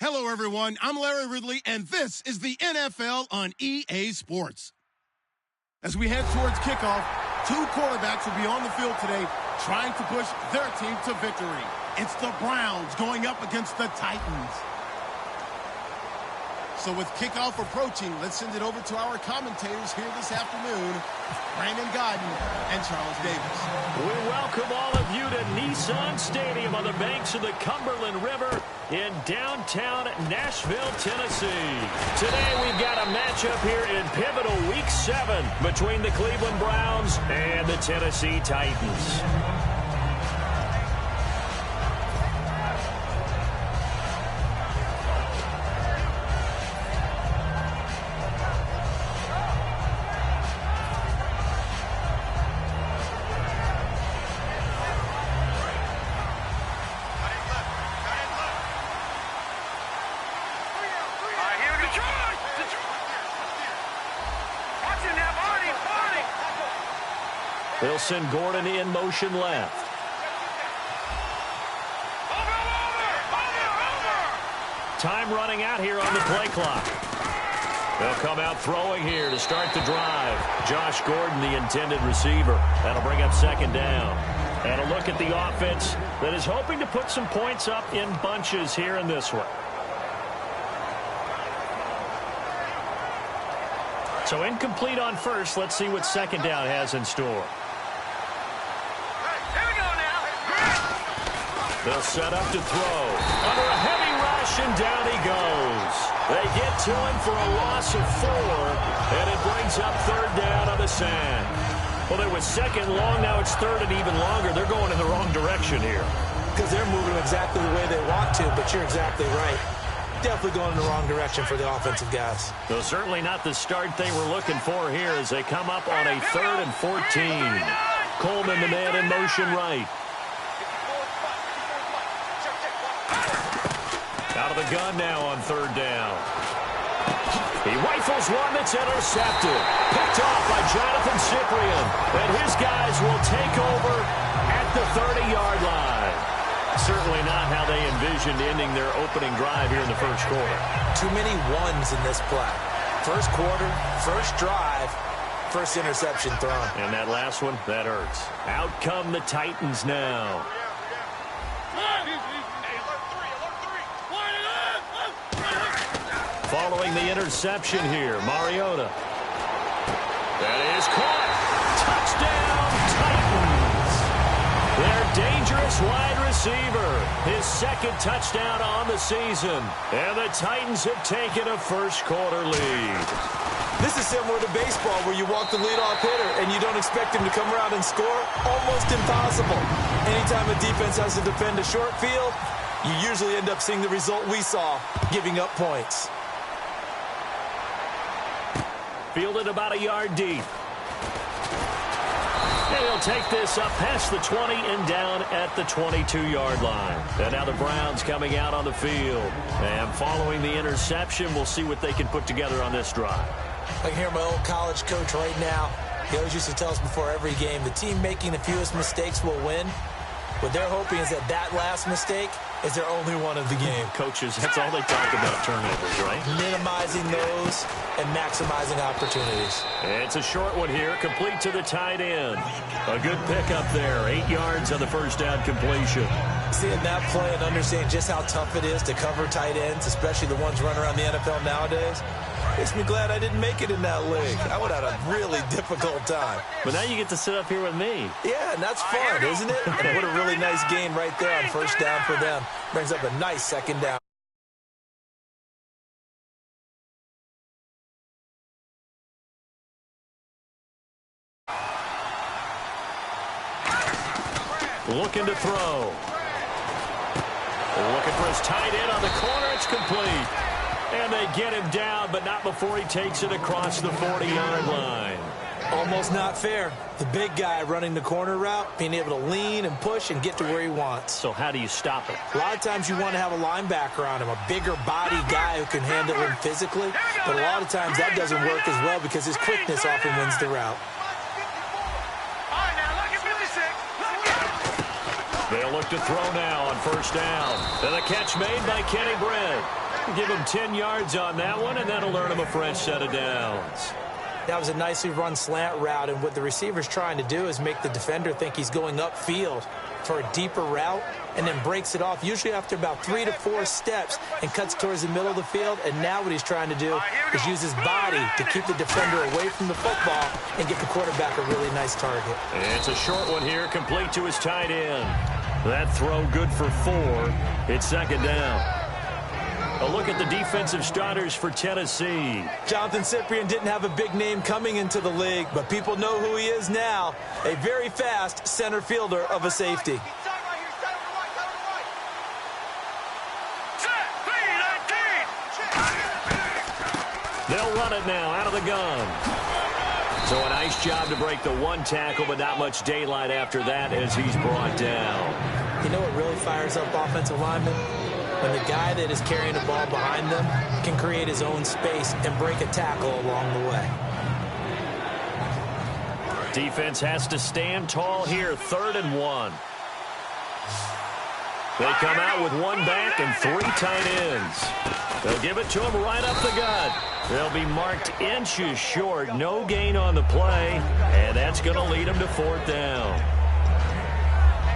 Hello, everyone. I'm Larry Ridley, and this is the NFL on EA Sports. As we head towards kickoff, two quarterbacks will be on the field today trying to push their team to victory. It's the Browns going up against the Titans. So with kickoff approaching, let's send it over to our commentators here this afternoon, Brandon Godden and Charles Davis. We welcome all of you to Nissan Stadium on the banks of the Cumberland River in downtown Nashville, Tennessee. Today we've got a matchup here in pivotal Week 7 between the Cleveland Browns and the Tennessee Titans. They'll send Gordon in motion left. Time running out here on the play clock. They'll come out throwing here to start the drive. Josh Gordon, the intended receiver. That'll bring up second down. And a look at the offense that is hoping to put some points up in bunches here in this one. So incomplete on first. Let's see what second down has in store. They'll set up to throw. Under a heavy rush, and down he goes. They get to him for a loss of 4, and it brings up third down on the sack. Well, there was second long, now it's third and even longer. They're going in the wrong direction here. Because they're moving exactly the way they want to, but you're exactly right. Definitely going in the wrong direction for the offensive guys. Though certainly not the start they were looking for here as they come up on a 3rd and 14. Coleman, the man in motion right. Out of the gun now on third down. He rifles one that's intercepted. Picked off by Jonathan Cyprien. And his guys will take over at the 30-yard line. Certainly not how they envisioned ending their opening drive here in the first quarter. Too many ones in this play. First quarter, first drive, first interception thrown. And that last one, that hurts. Out come the Titans now. Following the interception here, Mariota. That is caught. Touchdown, Titans. Their dangerous wide receiver. His second touchdown on the season. And the Titans have taken a first quarter lead. This is similar to baseball where you walk the leadoff hitter and you don't expect him to come around and score. Almost impossible. Anytime a defense has to defend a short field, you usually end up seeing the result we saw, giving up points. Fielded about a yard deep. And he'll take this up past the 20 and down at the 22-yard line. And now the Browns coming out on the field. And following the interception, we'll see what they can put together on this drive. I can hear my old college coach right now. He always used to tell us before every game, the team making the fewest mistakes will win. What they're hoping is that that last mistake is their only one of the game. Coaches, that's all they talk about, turnovers, right? Minimizing those and maximizing opportunities. It's a short one here, complete to the tight end. A good pickup there, 8 yards on the first down completion. Seeing that play and understanding just how tough it is to cover tight ends, especially the ones running around the NFL nowadays, makes me glad I didn't make it in that league. I would have had a really difficult time. But now you get to sit up here with me. Yeah, and that's fun, isn't it? And what a really nice game right there on first down for them. Brings up a nice second down. Looking to throw. Looking for his tight end on the corner. It's complete. And they get him down, but not before he takes it across the 40-yard line. Almost not fair. The big guy running the corner route, being able to lean and push and get to where he wants. So how do you stop it? A lot of times you want to have a linebacker on him, a bigger body guy who can handle him physically. But a lot of times that doesn't work as well because his quickness often wins the route. They'll look to throw now on first down. And a catch made by Kenny Britt. Give him 10 yards on that one, and that'll earn him a fresh set of downs. That was a nicely run slant route, and what the receiver's trying to do is make the defender think he's going upfield for a deeper route, and then breaks it off, usually after about 3 to 4 steps, and cuts towards the middle of the field. And now what he's trying to do is use his body to keep the defender away from the football and get the quarterback a really nice target. It's a short one here, complete to his tight end. That throw good for 4. It's second down. A look at the defensive starters for Tennessee. Jonathan Cyprien didn't have a big name coming into the league, but people know who he is now. A very fast center fielder of a safety. They'll run it now out of the gun. So a nice job to break the 1 tackle, but not much daylight after that as he's brought down. You know what really fires up offensive linemen? When the guy that is carrying the ball behind them can create his own space and break a tackle along the way. Defense has to stand tall here, 3rd and 1. They come out with 1 back and 3 tight ends. They'll give it to him right up the gut. They'll be marked inches short. No gain on the play, and that's going to lead them to 4th down.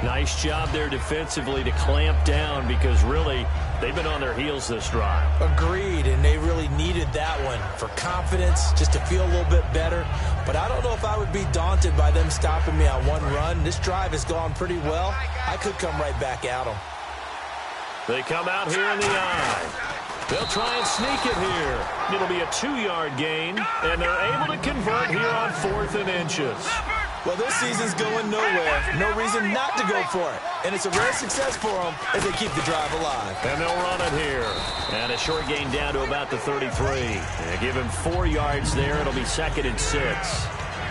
Nice job there defensively to clamp down because really they've been on their heels this drive. Agreed, and they really needed that one for confidence, just to feel a little bit better. But I don't know if I would be daunted by them stopping me on 1 run. This drive has gone pretty well. I could come right back at them. They come out here in the eye. They'll try and sneak it here. It'll be a 2-yard gain, and they're able to convert here on 4th and inches. Well, this season's going nowhere. No reason not to go for it. And it's a rare success for them as they keep the drive alive. And they'll run it here. And a short gain down to about the 33. And give him 4 yards there. It'll be 2nd and 6.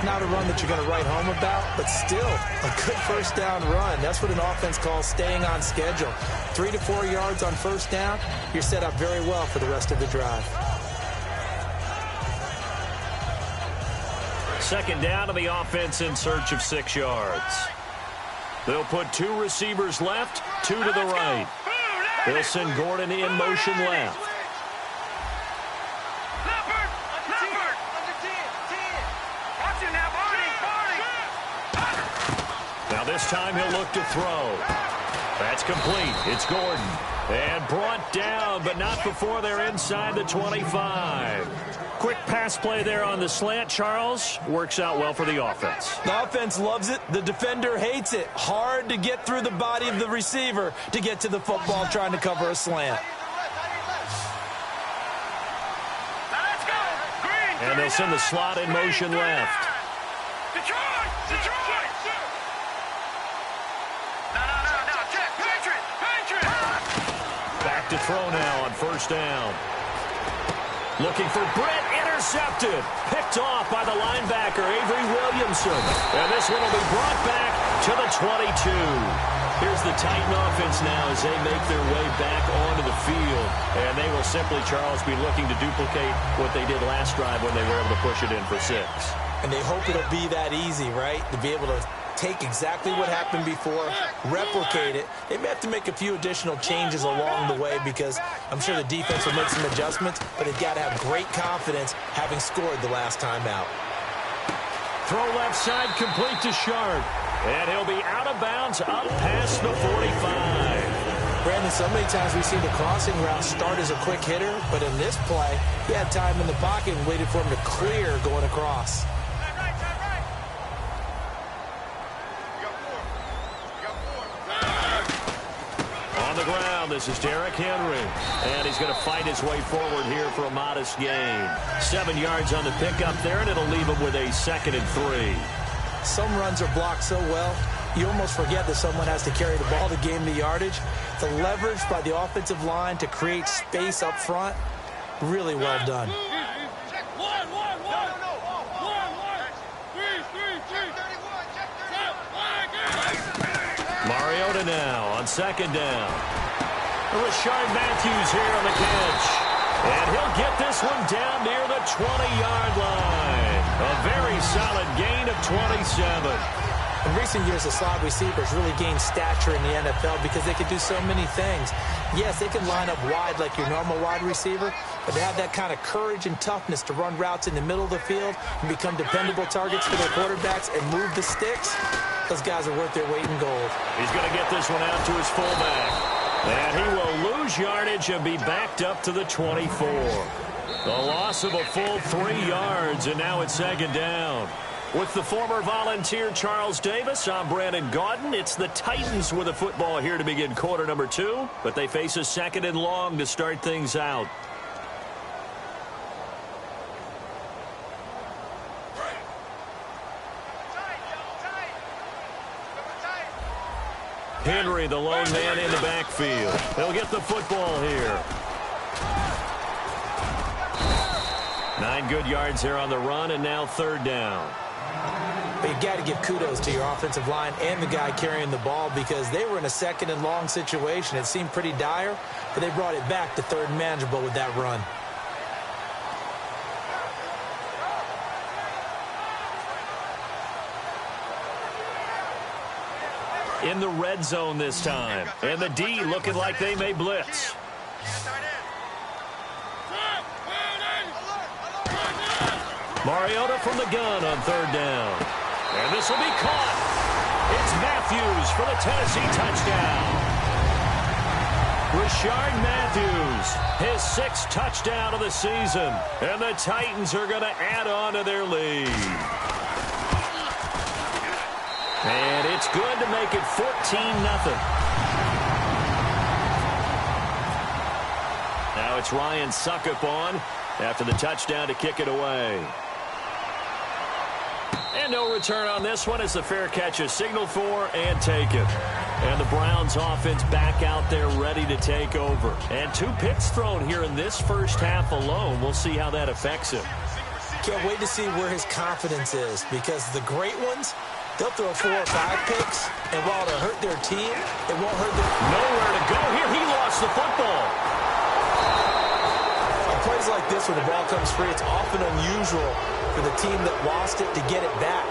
Not a run that you're going to write home about, but still a good 1st down run. That's what an offense calls staying on schedule. 3 to 4 yards on 1st down, you're set up very well for the rest of the drive. 2nd down to the offense in search of 6 yards. They'll put 2 receivers left, 2 to the right. They'll send Gordon in motion left. Now this time he'll look to throw. That's complete. It's Gordon. And brought down, but not before they're inside the 25. Quick pass play there on the slant, Charles. Works out well for the offense. The offense loves it. The defender hates it. Hard to get through the body of the receiver to get to the football trying to cover a slant. And they'll send the slot in motion left. Back to throw now on 1st down. Looking for Britt, intercepted. Picked off by the linebacker, Avery Williamson. And this one will be brought back to the 22. Here's the Titan offense now as they make their way back onto the field. And they will simply, Charles, be looking to duplicate what they did last drive when they were able to push it in for 6. And they hope it'll be that easy, right? To be able to take exactly what happened before, replicate it. They may have to make a few additional changes along the way because I'm sure the defense will make some adjustments, but they've got to have great confidence having scored the last time out. Throw left side complete to Sharp. And he'll be out of bounds up past the 45. Brandon, so many times we've seen the crossing route start as a quick hitter, but in this play, he had time in the pocket and waited for him to clear going across. On the ground, this is Derrick Henry. And he's going to fight his way forward here for a modest gain. 7 yards on the pickup there, and it'll leave him with a 2nd and 3. Some runs are blocked so well, you almost forget that someone has to carry the ball to gain the yardage. The leverage by the offensive line to create space up front, really well done. Mariota now on 2nd down. Rashard Matthews here on the catch. And he'll get this one down near the 20-yard line. A very solid gain of 27. In recent years, the slot receivers really gained stature in the NFL because they can do so many things. Yes, they can line up wide like your normal wide receiver, but they have that kind of courage and toughness to run routes in the middle of the field and become dependable targets for their quarterbacks and move the sticks. Those guys are worth their weight in gold. He's going to get this one out to his fullback. And he will lose yardage and be backed up to the 24. The loss of a full 3 yards, and now it's second down. With the former Volunteer Charles Davis, I'm Brandon Gaudin. It's the Titans with the football here to begin quarter number 2, but they face a second and long to start things out. Henry, the lone man in the backfield. He'll get the football here. 9 good yards here on the run, and now third down. But you've got to give kudos to your offensive line and the guy carrying the ball because they were in a second and long situation. It seemed pretty dire, but they brought it back to third and manageable with that run. In the red zone this time. And the D looking like they may blitz. Mariota from the gun on third down. And this will be caught. It's Matthews for the Tennessee touchdown. Rashard Matthews, his 6th touchdown of the season. And the Titans are going to add on to their lead. And it's good to make it 14-0. Now it's Ryan Suckup on after the touchdown to kick it away. And no return on this one as the fair catch is signaled for and taken. And the Browns offense back out there ready to take over. And 2 picks thrown here in this first half alone. We'll see how that affects him. Can't wait to see where his confidence is because the great ones, they'll throw 4 or 5 picks, and while it'll hurt their team, it won't hurt them. Nowhere to go here. He lost the football. On plays like this, when the ball comes free, it's often unusual for the team that lost it to get it back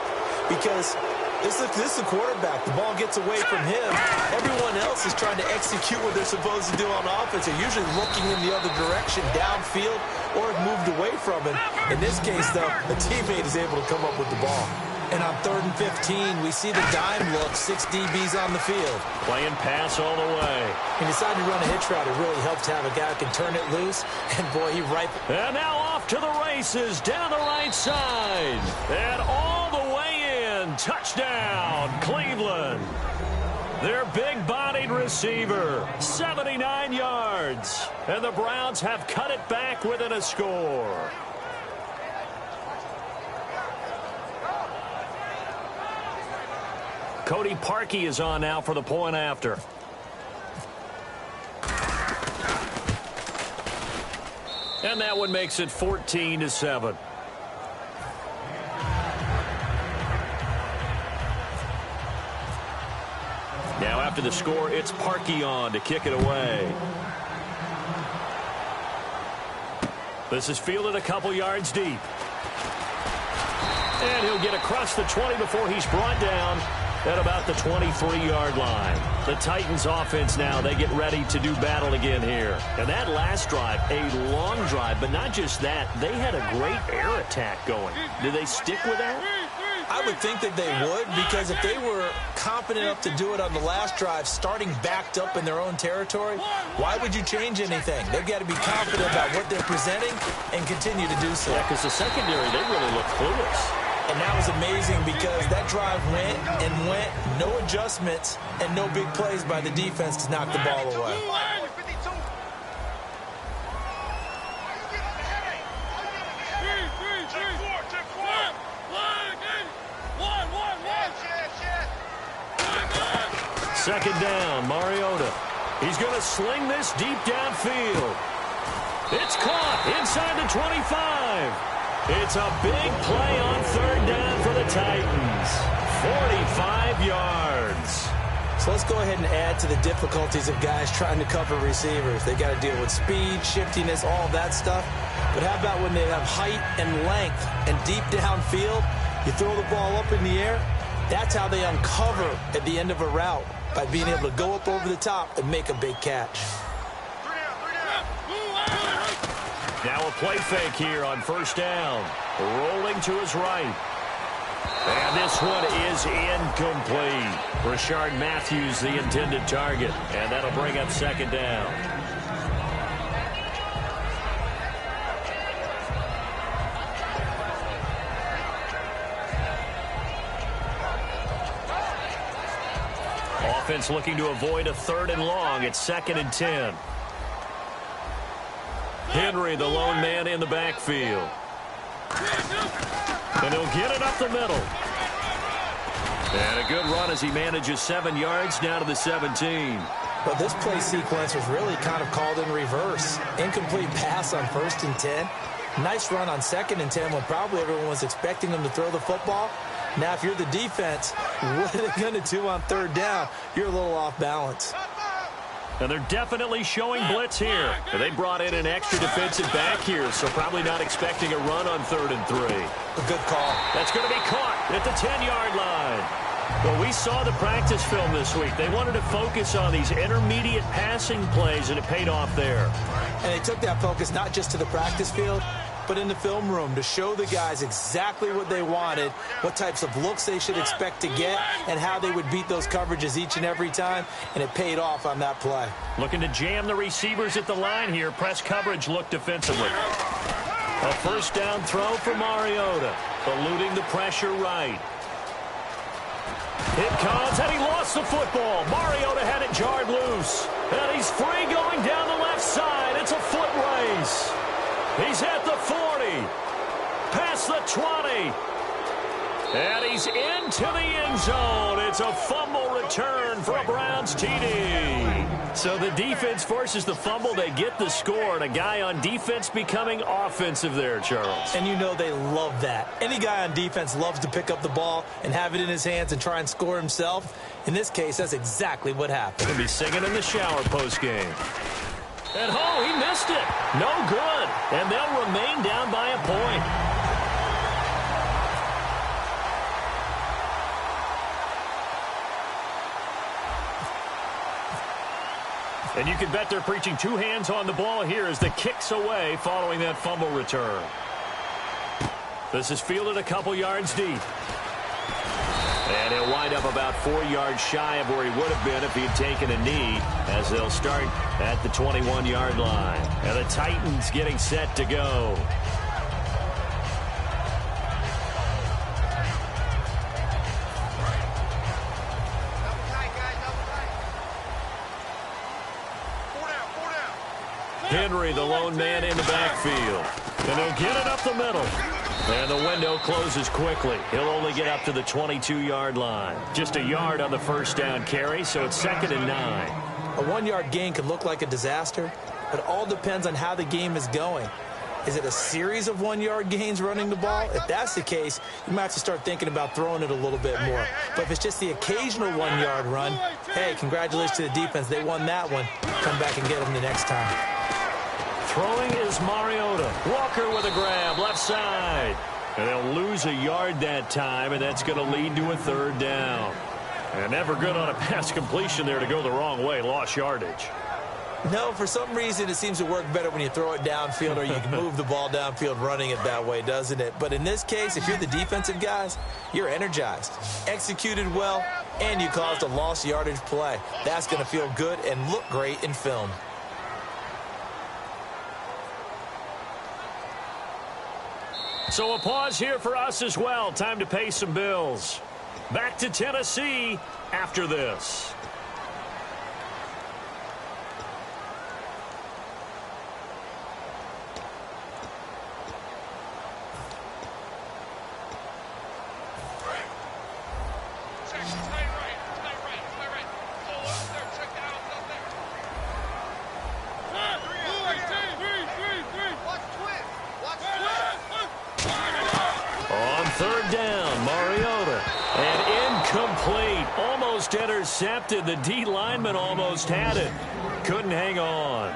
because this is the quarterback. The ball gets away from him. Everyone else is trying to execute what they're supposed to do on offense. They're usually looking in the other direction, downfield, or have moved away from it. In this case, though, the teammate is able to come up with the ball. And on 3rd and 15, we see the dime look, 6 DBs on the field. Playing pass all the way. He decided to run a hitch route. It really helps to have a guy who can turn it loose. And, boy, he rifled. And now off to the races down the right side. And all the way in. Touchdown, Cleveland. Their big-bodied receiver, 79 yards. And the Browns have cut it back within a score. Cody Parkey is on now for the point after. And that one makes it 14-7. Now after the score, it's Parkey on to kick it away. This is fielded a couple yards deep. And he'll get across the 20 before he's brought down at about the 23-yard line. The Titans offense now, they get ready to do battle again here. And that last drive, a long drive, but not just that, they had a great air attack going. Do they stick with that? I would think that they would because if they were confident enough to do it on the last drive, starting backed up in their own territory, why would you change anything? They've got to be confident about what they're presenting and continue to do so. Yeah, because the secondary, they really look clueless. And that was amazing because that drive went and went, no adjustments, and no big plays by the defense to knock the ball away. Second down, Mariota. He's going to sling this deep downfield. It's caught inside the 25. It's a big play on third down for the Titans. 45 yards. So let's go ahead and add to the difficulties of guys trying to cover receivers. They got to deal with speed, shiftiness, all that stuff. But how about when they have height and length and deep downfield? You throw the ball up in the air, That's how they uncover at the end of a route, by being able to go up over the top and make a big catch. Now a play fake here on first down. Rolling to his right. And this one is incomplete. Rashard Matthews, the intended target. And that'll bring up second down. Offense looking to avoid a 3rd and long. It's 2nd and 10. Henry, the lone man in the backfield. And he'll get it up the middle. And a good run as he manages 7 yards down to the 17. But this play sequence was really kind of called in reverse. Incomplete pass on 1st and 10. Nice run on 2nd and 10 when probably everyone was expecting him to throw the football. Now, if you're the defense, what are they going to do on 3rd down? You're a little off balance. And they're definitely showing blitz here. And they brought in an extra defensive back here, so probably not expecting a run on 3rd and 3. A good call. That's going to be caught at the 10-yard line. Well, we saw the practice film this week. They wanted to focus on these intermediate passing plays, and it paid off there. And they took that focus not just to the practice field, but in the film room to show the guys exactly what they wanted, what types of looks they should expect to get, and how they would beat those coverages each and every time, and it paid off on that play. Looking to jam the receivers at the line here. Press coverage look defensively. A first down throw for Mariota, eluding the pressure right. It comes, and he lost the football. Mariota had it jarred loose, and he's free going down the left side. It's a foot race. He's at the 40, past the 20, and he's into the end zone. It's a fumble return for a Browns TD. So the defense forces the fumble. They get the score, and a guy on defense becoming offensive there, Charles. And you know they love that. Any guy on defense loves to pick up the ball and have it in his hands and try and score himself. In this case, that's exactly what happened. He'll be singing in the shower postgame. And, oh, he missed it. No good. And they'll remain down by a point. And you can bet they're preaching 2 hands on the ball here as the kick's away following that fumble return. This is fielded a couple yards deep. And he'll wind up about 4 yards shy of where he would have been if he had taken a knee, as they'll start at the 21-yard line. And the Titans getting set to go. Henry, the lone man in the backfield. And he'll get it up the middle. And the window closes quickly. He'll only get up to the 22-yard line. Just a yard on the first down carry, so it's 2nd and 9. A 1-yard gain could look like a disaster, but it all depends on how the game is going. Is it a series of 1-yard gains running the ball? If that's the case, you might have to start thinking about throwing it a little bit more. But if it's just the occasional 1-yard run, hey, congratulations to the defense. They won that one. Come back and get them the next time. Throwing is Mariota. Walker with a grab, left side. And they'll lose a yard that time, and that's going to lead to a 3rd down. And never good on a pass completion there to go the wrong way. Lost yardage. No, for some reason it seems to work better when you throw it downfield or you can move the ball downfield running it that way, doesn't it? But in this case, if you're the defensive guys, you're energized, executed well, and you caused a lost yardage play. That's going to feel good and look great in film. So a pause here for us as well. Time to pay some bills. Back to Tennessee after this. Intercepted. The D lineman almost had it. Couldn't hang on.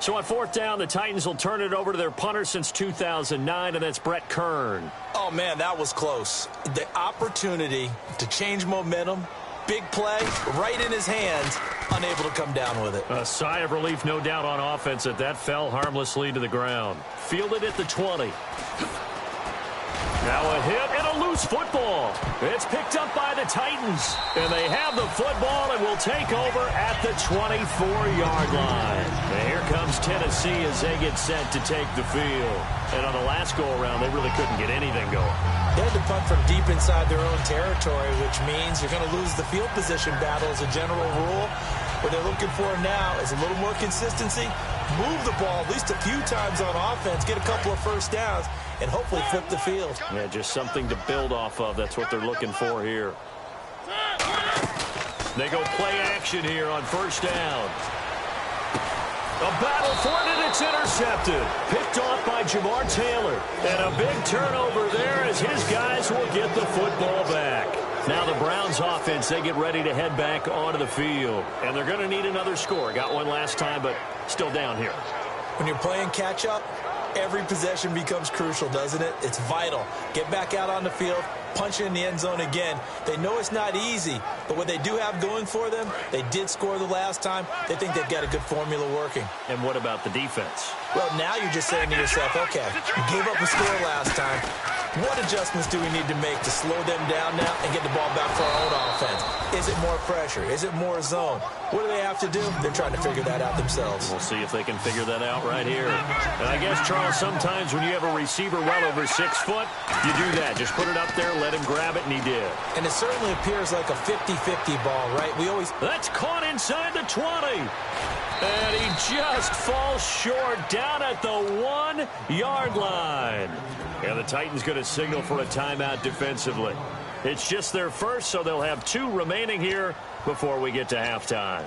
So on fourth down, the Titans will turn it over to their punter since 2009, and that's Brett Kern. Oh, man, that was close. The opportunity to change momentum, big play, right in his hands, unable to come down with it. A sigh of relief, no doubt, on offense that fell harmlessly to the ground. Fielded at the 20. Now a hit and a loose football. It's picked up by the Titans. And they have the football and will take over at the 24-yard line. And here comes Tennessee as they get set to take the field. And on the last go-around, they really couldn't get anything going. They had to punt from deep inside their own territory, which means you're going to lose the field position battle as a general rule. What they're looking for now is a little more consistency, move the ball at least a few times on offense, get a couple of first downs, and hopefully flip the field. Yeah, just something to build off of. That's what they're looking for here. They go play action here on first down. A battle for it, and it's intercepted. Picked off by Jamar Taylor. And a big turnover there as his guys will get the football back. Now the Browns offense, they get ready to head back onto the field. And they're going to need another score. Got one last time, but still down here. When you're playing catch-up, every possession becomes crucial, doesn't it? It's vital. Get back out on the field, punch in the end zone again. They know it's not easy, but what they do have going for them, they did score the last time. They think they've got a good formula working. And what about the defense? Well, now you're just saying to yourself, okay, you gave up a score last time. What adjustments do we need to make to slow them down now and get the ball back for our own offense? Is it more pressure? Is it more zone? What do they have to do? They're trying to figure that out themselves. We'll see if they can figure that out right here. And I guess, Charles, sometimes when you have a receiver well over 6 foot, you do that. Just put it up there, let him grab it, and he did. And it certainly appears like a 50-50 ball, right? That's caught inside the 20. And he just falls short down at the 1-yard line. And the Titans going to signal for a timeout defensively. It's just their first, so they'll have 2 remaining here before we get to halftime.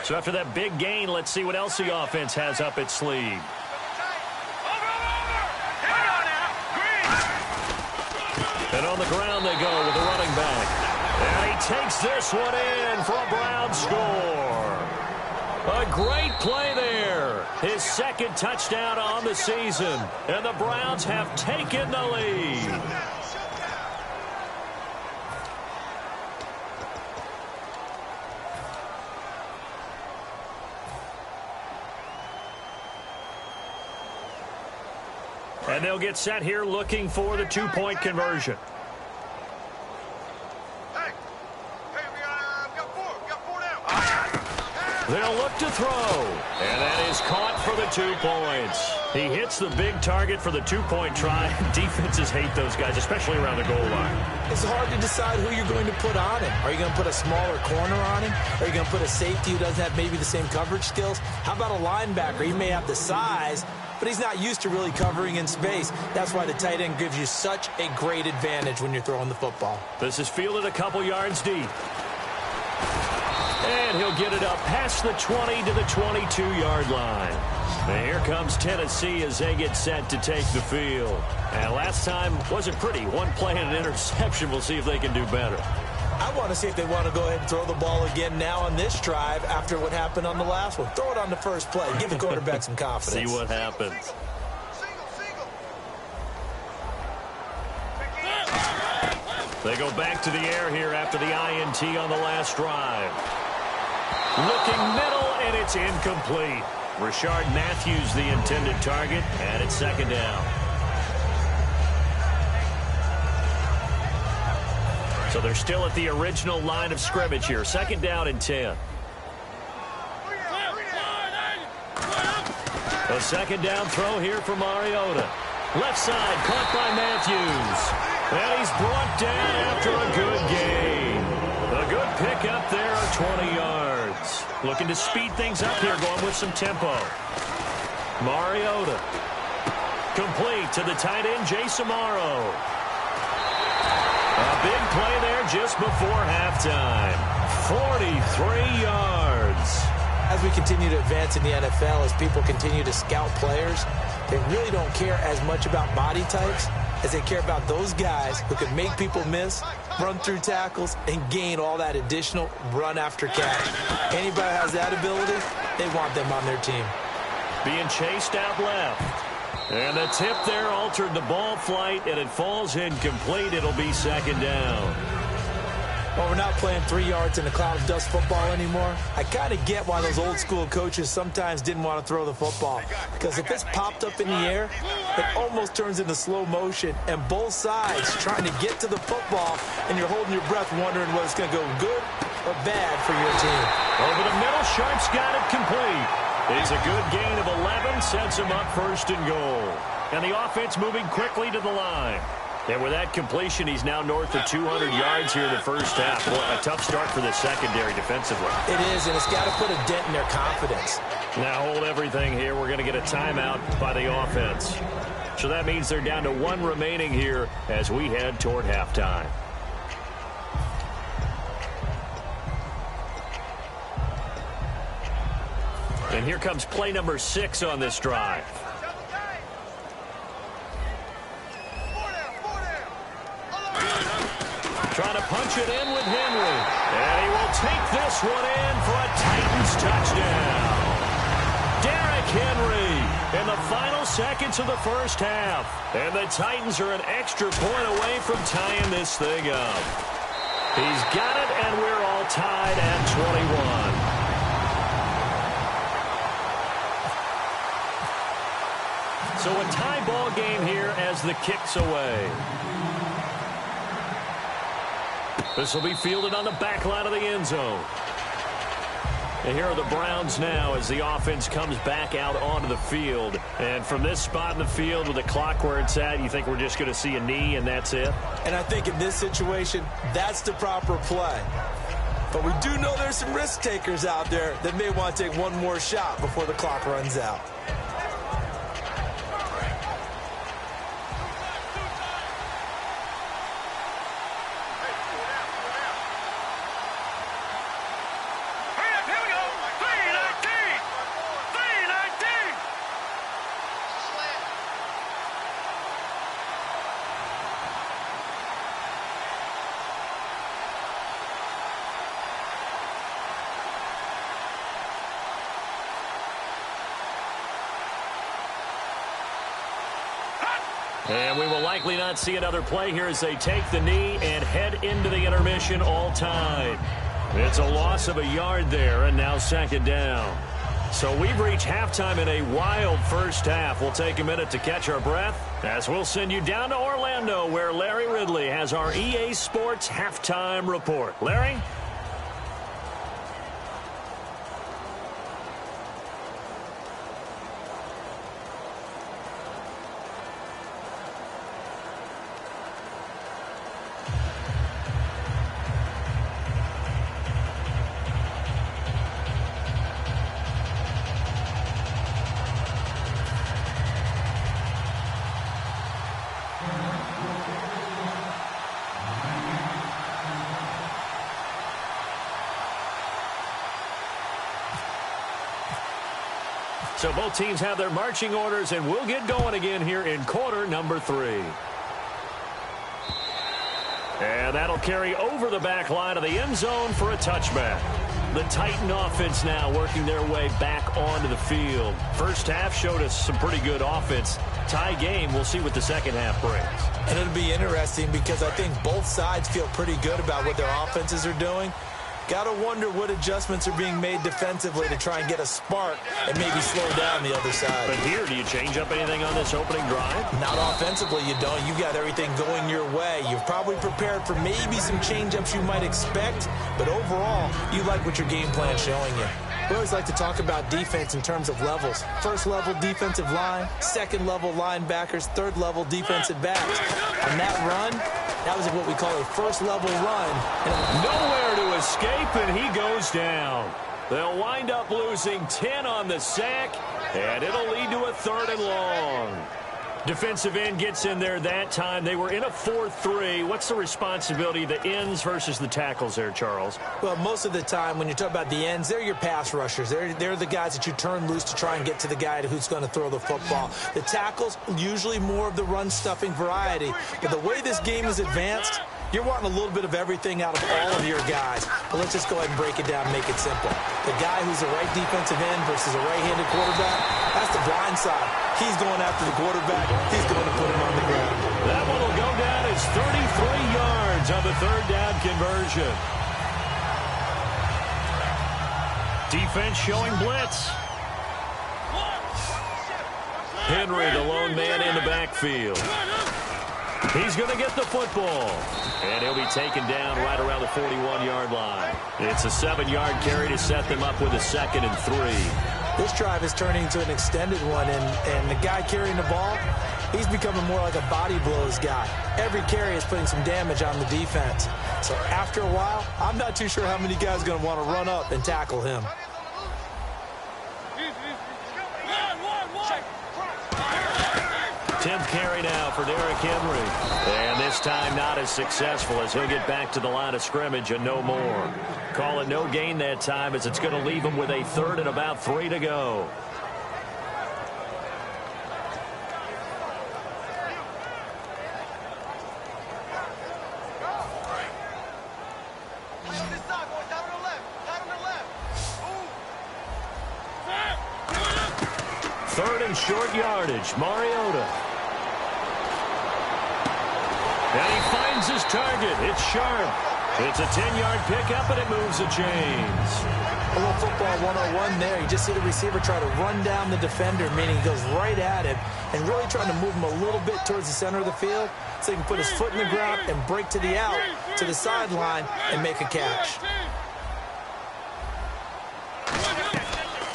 So after that big gain, let's see what else the offense has up its sleeve. And on the ground they go with the running back. And he takes this one in for a Browns score. A great play there. His second touchdown on the season. And the Browns have taken the lead. And they'll get set here looking for the 2-point conversion. They'll look to throw. And that is caught for the 2 points. He hits the big target for the 2-point try. Defenses hate those guys, especially around the goal line. It's hard to decide who you're going to put on him. Are you going to put a smaller corner on him? Are you going to put a safety who doesn't have maybe the same coverage skills? How about a linebacker? He may have the size, but he's not used to really covering in space. That's why the tight end gives you such a great advantage when you're throwing the football. This is fielded a couple yards deep. And he'll get it up past the 20 to the 22-yard line. And here comes Tennessee as they get set to take the field. And last time wasn't pretty. One play and an interception. We'll see if they can do better. I want to see if they want to go ahead and throw the ball again now on this drive after what happened on the last one. Throw it on the first play. Give the quarterback some confidence. See what happens. They go back to the air here after the INT on the last drive. Looking middle, and it's incomplete. Rashard Matthews, the intended target, and it's second down. So they're still at the original line of scrimmage here. Second down and 10. A second down throw here for Mariota. Left side, caught by Matthews. And he's brought down after a good gain. A good pickup there of 20 yards. Looking to speed things up here, going with some tempo. Mariota. Complete to the tight end, Jace Amaro. A big play there, just before halftime. 43 yards. As we continue to advance in the NFL, as people continue to scout players, they really don't care as much about body types as they care about those guys who can make people miss, run through tackles, and gain all that additional run after catch. Anybody has that ability, they want them on their team. Being chased out left. And the tip there altered the ball flight, and it falls incomplete. It'll be second down. Well, we're not playing 3 yards in a cloud of dust football anymore. I kind of get why those old school coaches sometimes didn't want to throw the football. Because if it's popped up in the air, it almost turns into slow motion. And both sides trying to get to the football, and you're holding your breath wondering whether it's going to go good or bad for your team. Over the middle, Sharp's got it complete. It's a good gain of 11, sets him up first and goal. And the offense moving quickly to the line. And with that completion, he's now north of 200 yards here in the first half. Well, a tough start for the secondary defensively. It is, and it's got to put a dent in their confidence. Now hold everything here. We're going to get a timeout by the offense. So that means they're down to 1 remaining here as we head toward halftime. And here comes play number 6 on this drive. Trying to punch it in with Henry. And he will take this one in for a Titans touchdown. Derrick Henry in the final seconds of the first half. And the Titans are an extra point away from tying this thing up. He's got it, and we're all tied at 21. So a tie ball game here as the kick's away. This will be fielded on the back line of the end zone. And here are the Browns now as the offense comes back out onto the field. And from this spot in the field with the clock where it's at, you think we're just going to see a knee and that's it? And I think in this situation, that's the proper play. But we do know there's some risk takers out there that may want to take one more shot before the clock runs out. And we will likely not see another play here as they take the knee and head into the intermission all tied. It's a loss of a yard there, and now second down. So we've reached halftime in a wild first half. We'll take a minute to catch our breath as we'll send you down to Orlando where Larry Ridley has our EA Sports halftime report. Larry? So both teams have their marching orders, and we'll get going again here in quarter number 3. And that'll carry over the back line of the end zone for a touchback. The Titan offense now working their way back onto the field. First half showed us some pretty good offense. Tie game, we'll see what the second half brings. And it'll be interesting because I think both sides feel pretty good about what their offenses are doing. Got to wonder what adjustments are being made defensively to try and get a spark and maybe slow down the other side. But here, do you change up anything on this opening drive? Not offensively, you don't. You got everything going your way. You've probably prepared for maybe some change-ups you might expect, but overall, you like what your game plan's showing you. We always like to talk about defense in terms of levels. First-level defensive line, second-level linebackers, third-level defensive backs. On that run, that was what we call a first-level run. And nowhere to escape, and he goes down. They'll wind up losing 10 on the sack, and it'll lead to a 3rd and long. Defensive end gets in there that time. They were in a 4-3. What's the responsibility of the ends versus the tackles there, Charles? Well, most of the time when you talk about the ends, they're your pass rushers. They're the guys that you turn loose to try and get to the guy who's going to throw the football. The tackles, usually more of the run-stuffing variety. But the way this game is advanced, you're wanting a little bit of everything out of all of your guys. But let's just go ahead and break it down and make it simple. The guy who's a right defensive end versus a right-handed quarterback, that's the blind side. He's going after the quarterback. He's going to put him on the ground. That one will go down as 33 yards on the third down conversion. Defense showing blitz. Henry, the lone man in the backfield. He's going to get the football. And he'll be taken down right around the 41-yard line. It's a 7-yard carry to set them up with a 2nd and 3. This drive is turning into an extended one, and the guy carrying the ball, he's becoming more like a body blows guy. Every carry is putting some damage on the defense. So after a while, I'm not too sure how many guys are going to want to run up and tackle him. 10th carry now for Derrick Henry. And this time not as successful as he'll get back to the line of scrimmage and no more. Call it no gain that time as it's going to leave him with a 3rd and about 3 to go. Third and short yardage, Mariota. And he finds his target. It's sharp. It's a 10-yard pickup, and it moves the chains. A little football 101 there. You just see the receiver try to run down the defender, meaning he goes right at him and really trying to move him a little bit towards the center of the field so he can put his foot in the ground and break to the out, to the sideline, and make a catch.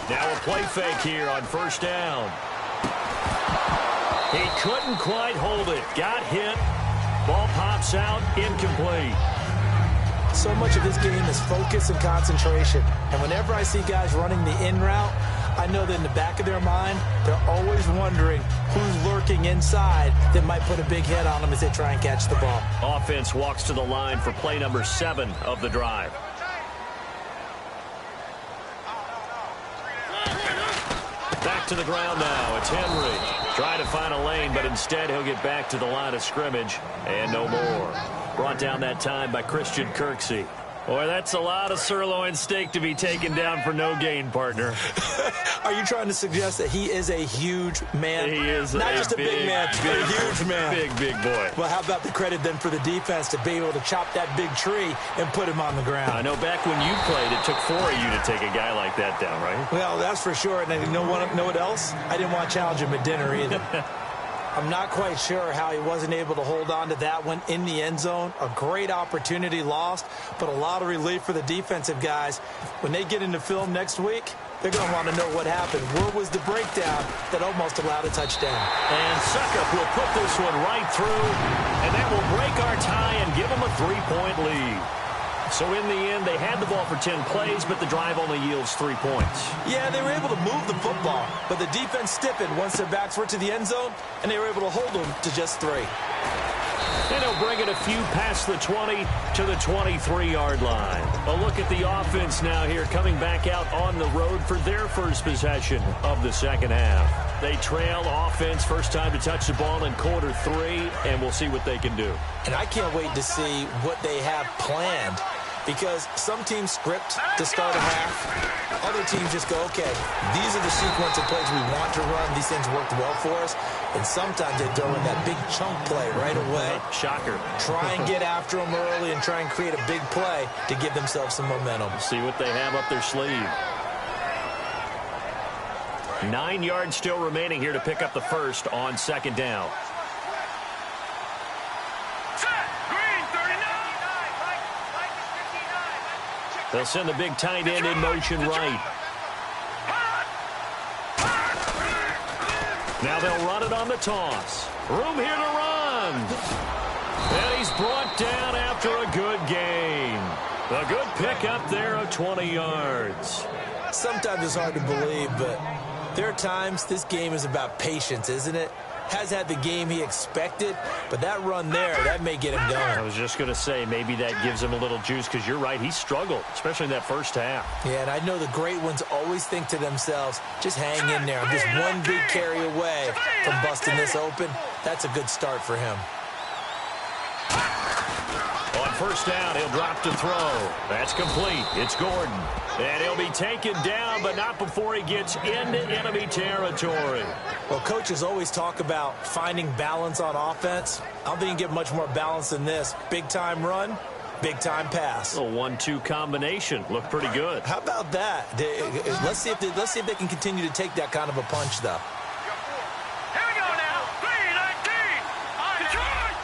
Now a play fake here on 1st down. He couldn't quite hold it. Got hit. Ball pops out. Incomplete. So much of this game is focus and concentration. And whenever I see guys running the in route, I know that in the back of their mind, they're always wondering who's lurking inside that might put a big hit on them as they try and catch the ball. Offense walks to the line for play number 7 of the drive. Back to the ground now. It's Henry. Trying to find a lane, but instead he'll get back to the line of scrimmage and no more. Brought down that time by Christian Kirksey. Boy, that's a lot of sirloin steak to be taken down for no gain, partner. Are you trying to suggest that he is a huge man? He is not just a big man, but a huge man. Big boy. Well, how about the credit then for the defense to be able to chop that big tree and put him on the ground? I know back when you played, it took 4 of you to take a guy like that down, right? Well, that's for sure. And you know what else? I didn't want to challenge him at dinner either. I'm not quite sure how he wasn't able to hold on to that one in the end zone. A great opportunity lost, but a lot of relief for the defensive guys. When they get into film next week, they're going to want to know what happened. Where was the breakdown that almost allowed a touchdown? And Suckup will put this one right through, and that will break our tie and give them a 3-point lead. So in the end, they had the ball for 10 plays, but the drive only yields 3 points. Yeah, they were able to move the football, but the defense stiffened once their backs were to the end zone, and they were able to hold them to just 3. And he'll bring it a few past the 20 to the 23-yard line. A look at the offense now here, coming back out on the road for their first possession of the second half. They trail offense, first time to touch the ball in quarter 3, and we'll see what they can do. And I can't wait to see what they have planned, because some teams script to start a half. Other teams just go, okay, these are the sequence of plays we want to run. These things worked well for us. And sometimes they throw in that big chunk play right away. Shocker. Try and get after them early and try and create a big play to give themselves some momentum. See what they have up their sleeve. 9 yards still remaining here to pick up the first on second down. They'll send the big tight end in motion right. Now they'll run it on the toss. Room here to run. And he's brought down after a good gain. A good pickup there of 20 yards. Sometimes it's hard to believe, but there are times this game is about patience, isn't it? has had the game he expected, but that run there, that may get him going. I was just going to say, maybe that gives him a little juice, because you're right, he struggled, especially in that first half. Yeah, and I know the great ones always think to themselves, just hang in there. I'm just one big carry away from busting this open. That's a good start for him. On first down, he'll drop to throw. That's complete. It's Gordon. And he'll be taken down, but not before he gets into enemy territory. Well, coaches always talk about finding balance on offense. I don't think you can get much more balance than this. Big-time run, big-time pass. A 1-2 combination. Looked pretty good. How about that? Let's see if they can continue to take that kind of a punch, though. Here we go now. 3-19. Detroit.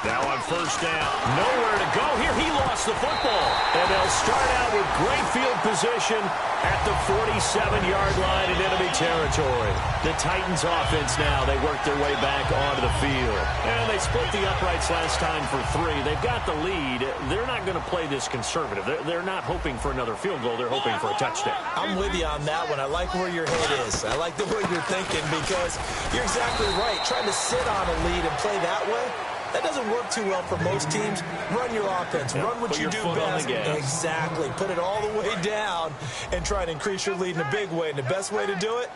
Now on first down, nowhere to go here. He lost the football. And they'll start out with great field position at the 47-yard line in enemy territory. The Titans offense now, they work their way back onto the field. And they split the uprights last time for 3. They've got the lead. They're not going to play this conservative. They're not hoping for another field goal. They're hoping for a touchdown. I'm with you on that one. I like where your head is. I like the way you're thinking, because you're exactly right. Trying to sit on a lead and play that way, that doesn't work too well for most teams. Run your offense. Yep, run what you do best. Exactly. Put it all the way down and try to increase your lead in a big way. And the best way to do it,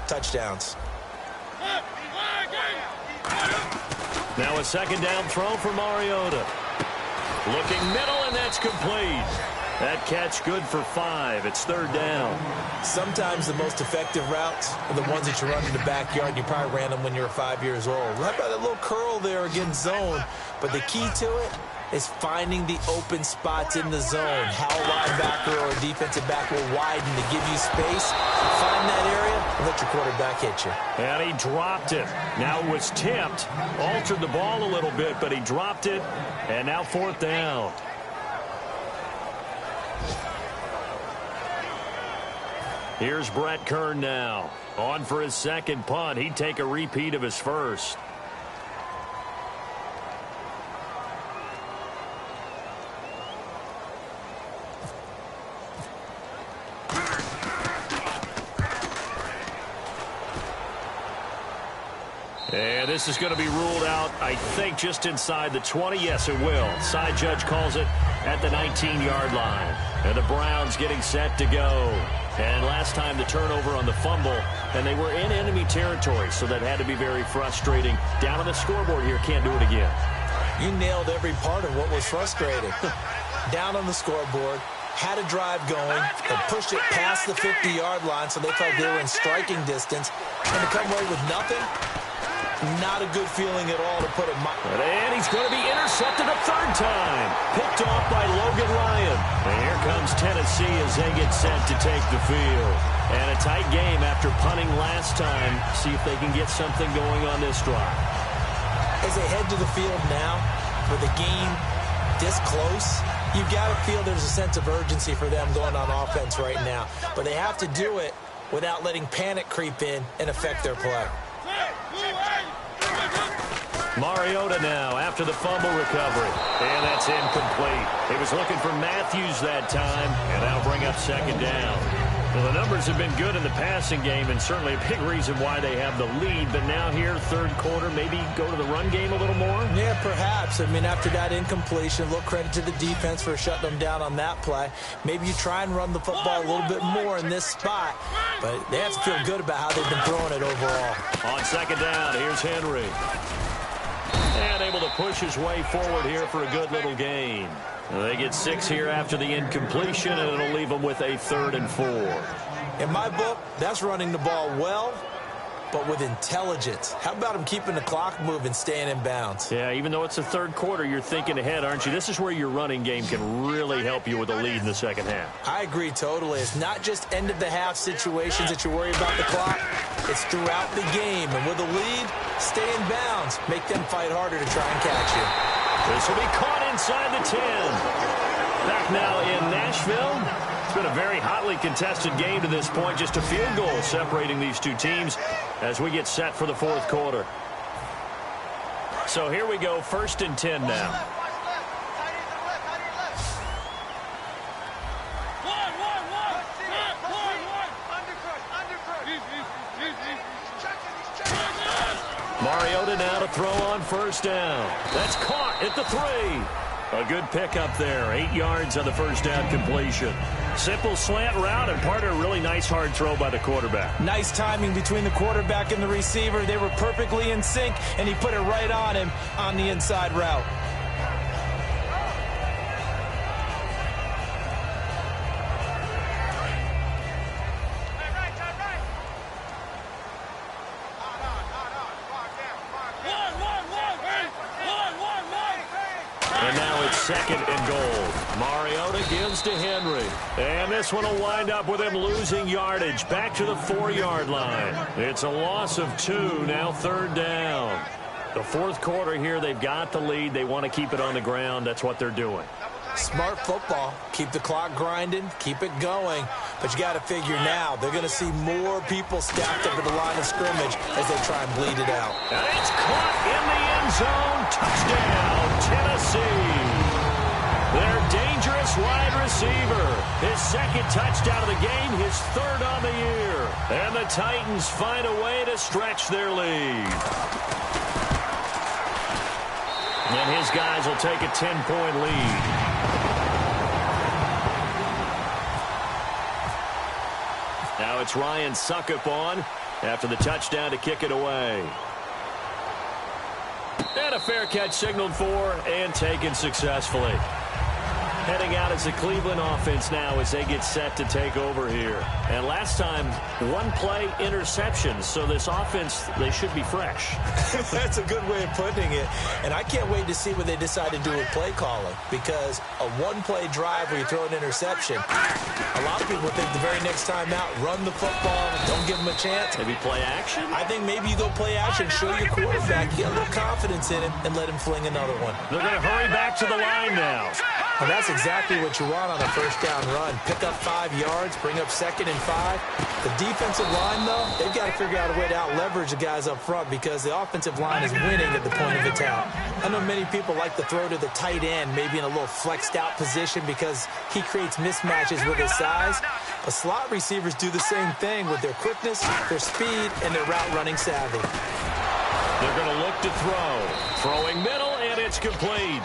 touchdowns. Now a second down throw for Mariota. Looking middle, and that's complete. That catch good for 5. It's third down. Sometimes the most effective routes are the ones that you run in the backyard. You probably ran them when you were 5 years old. How about that little curl there against zone? But the key to it is finding the open spots in the zone. How a linebacker or a defensive back will widen to give you space. Find that area and let your quarterback hit you. And he dropped it. Now it was tipped. Altered the ball a little bit, but he dropped it. And now fourth down. Here's Brett Kern now. On for his second punt. He'd take a repeat of his first. And this is going to be ruled out, I think, just inside the 20. Yes, it will. Side judge calls it at the 19-yard line. And the Browns getting set to go. And last time the turnover on the fumble, and they were in enemy territory, so that had to be very frustrating. Down on the scoreboard here, can't do it again. You nailed every part of what was frustrating. Down on the scoreboard, had a drive going, and pushed it past the 50-yard line, so they felt they were in striking distance. And to come away with nothing, not a good feeling at all, to put it mildly. And he's going to be intercepted a third time. Picked off by Logan Ryan. And here comes Tennessee as they get set to take the field. And a tight game after punting last time. See if they can get something going on this drive. As they head to the field now, for the game this close, you've got to feel there's a sense of urgency for them going on offense right now. But they have to do it without letting panic creep in and affect their play. Mariota now after the fumble recovery. And that's incomplete. He was looking for Matthews that time, and that'll bring up second down. Well, the numbers have been good in the passing game, and certainly a big reason why they have the lead. But now here, third quarter, maybe go to the run game a little more? Yeah, perhaps. I mean, after that incompletion, a little credit to the defense for shutting them down on that play. Maybe you try and run the football a little bit more in this spot. But they have to feel good about how they've been throwing it overall. On second down, here's Henry. And able to push his way forward here for a good little gain. They get 6 here after the incompletion, and it'll leave them with a 3rd and 4. In my book, that's running the ball well, but with intelligence. How about them keeping the clock moving, staying in bounds? Yeah, even though it's the third quarter, you're thinking ahead, aren't you? This is where your running game can really help you with a lead in the second half. I agree totally. It's not just end-of-the-half situations that you worry about the clock. It's throughout the game. And with a lead, stay in bounds. Make them fight harder to try and catch you. This will be caught inside the 10. Back now in Nashville. It's been a very hotly contested game to this point. Just a field goal separating these two teams as we get set for the fourth quarter. So here we go, 1st and 10 now. Florida now to throw on first down. That's caught at the 3. A good pickup there. 8 yards on the first down completion. Simple slant route and part of a really nice hard throw by the quarterback. Nice timing between the quarterback and the receiver. They were perfectly in sync, and he put it right on him on the inside route. And now it's 2nd and goal. Mariota gives to Henry. And this one will wind up with him losing yardage back to the 4-yard line. It's a loss of 2, now 3rd down. The 4th quarter here, they've got the lead. They want to keep it on the ground. That's what they're doing. Smart football. Keep the clock grinding. Keep it going. But you got to figure now they're going to see more people stacked up at the line of scrimmage as they try and bleed it out. And it's caught in the end zone. Touchdown, Tennessee. Their dangerous wide receiver. His 2nd touchdown of the game, his 3rd on the year. And the Titans find a way to stretch their lead. And his guys will take a 10-point lead. Now it's Ryan Suckup on after the touchdown to kick it away. And a fair catch signaled for and taken successfully. Heading out as the Cleveland offense now as they get set to take over here. And last time, 1-play interceptions. So this offense, they should be fresh. That's a good way of putting it. And I can't wait to see what they decide to do with play calling. Because a 1-play drive where you throw an interception, a lot of people think the very next time out, run the football, don't give them a chance. Maybe play action? I think maybe you go play action, show your quarterback, get a little confidence in him, and let him fling another one. They're going to hurry back to the line now. And that's exactly what you want on a first down run. Pick up 5 yards, bring up 2nd and 5. The defensive line, though, they've got to figure out a way to out-leverage the guys up front because the offensive line is winning at the point of attack. I know many people like to throw to the tight end, maybe in a little flexed-out position because he creates mismatches with his size. But slot receivers do the same thing with their quickness, their speed, and their route-running savvy. They're going to look to throw. Throwing middle, and it's complete.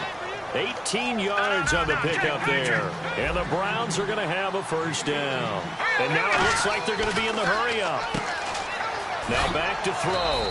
18 yards on the pickup there. And the Browns are going to have a first down. And now it looks like they're going to be in the hurry-up. Now back to throw.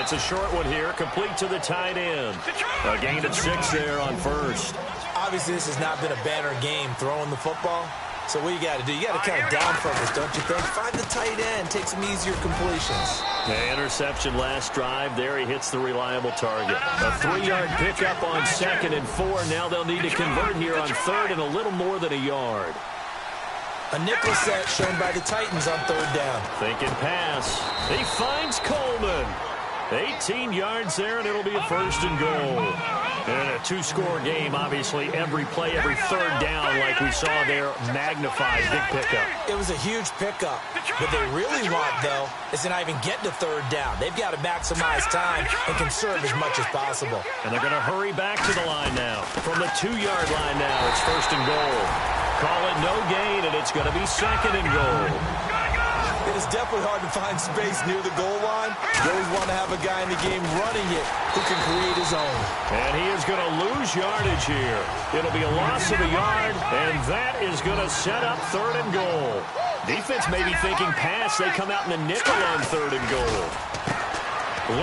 It's a short one here, complete to the tight end. A gain of 6 there on first. Obviously, this has not been a banner game throwing the football. So what you got to do, you got to kind of down focus, don't you think? Find the tight end, take some easier completions. The interception last drive. There he hits the reliable target. A 3-yard pickup on 2nd and 4. Now they'll need to convert here on 3rd and a little more than a yard. A nickel set shown by the Titans on 3rd down. Thinking pass. He finds Coleman. 18 yards there, and it'll be a 1st and goal. And a 2-score game, obviously, every play, every 3rd down, like we saw there, magnified, big pickup. It was a huge pickup. What they really want, though, is to not even get to 3rd down. They've got to maximize time and conserve as much as possible. And they're going to hurry back to the line now. From the 2-yard line now, it's 1st and goal. Call it no gain, and it's going to be 2nd and goal. It is definitely hard to find space near the goal line. You always want to have a guy in the game running it who can create his own. And he is going to lose yardage here. It'll be a loss of a yard, and that is going to set up 3rd and goal. Defense may be thinking pass. They come out in the nickel on 3rd and goal.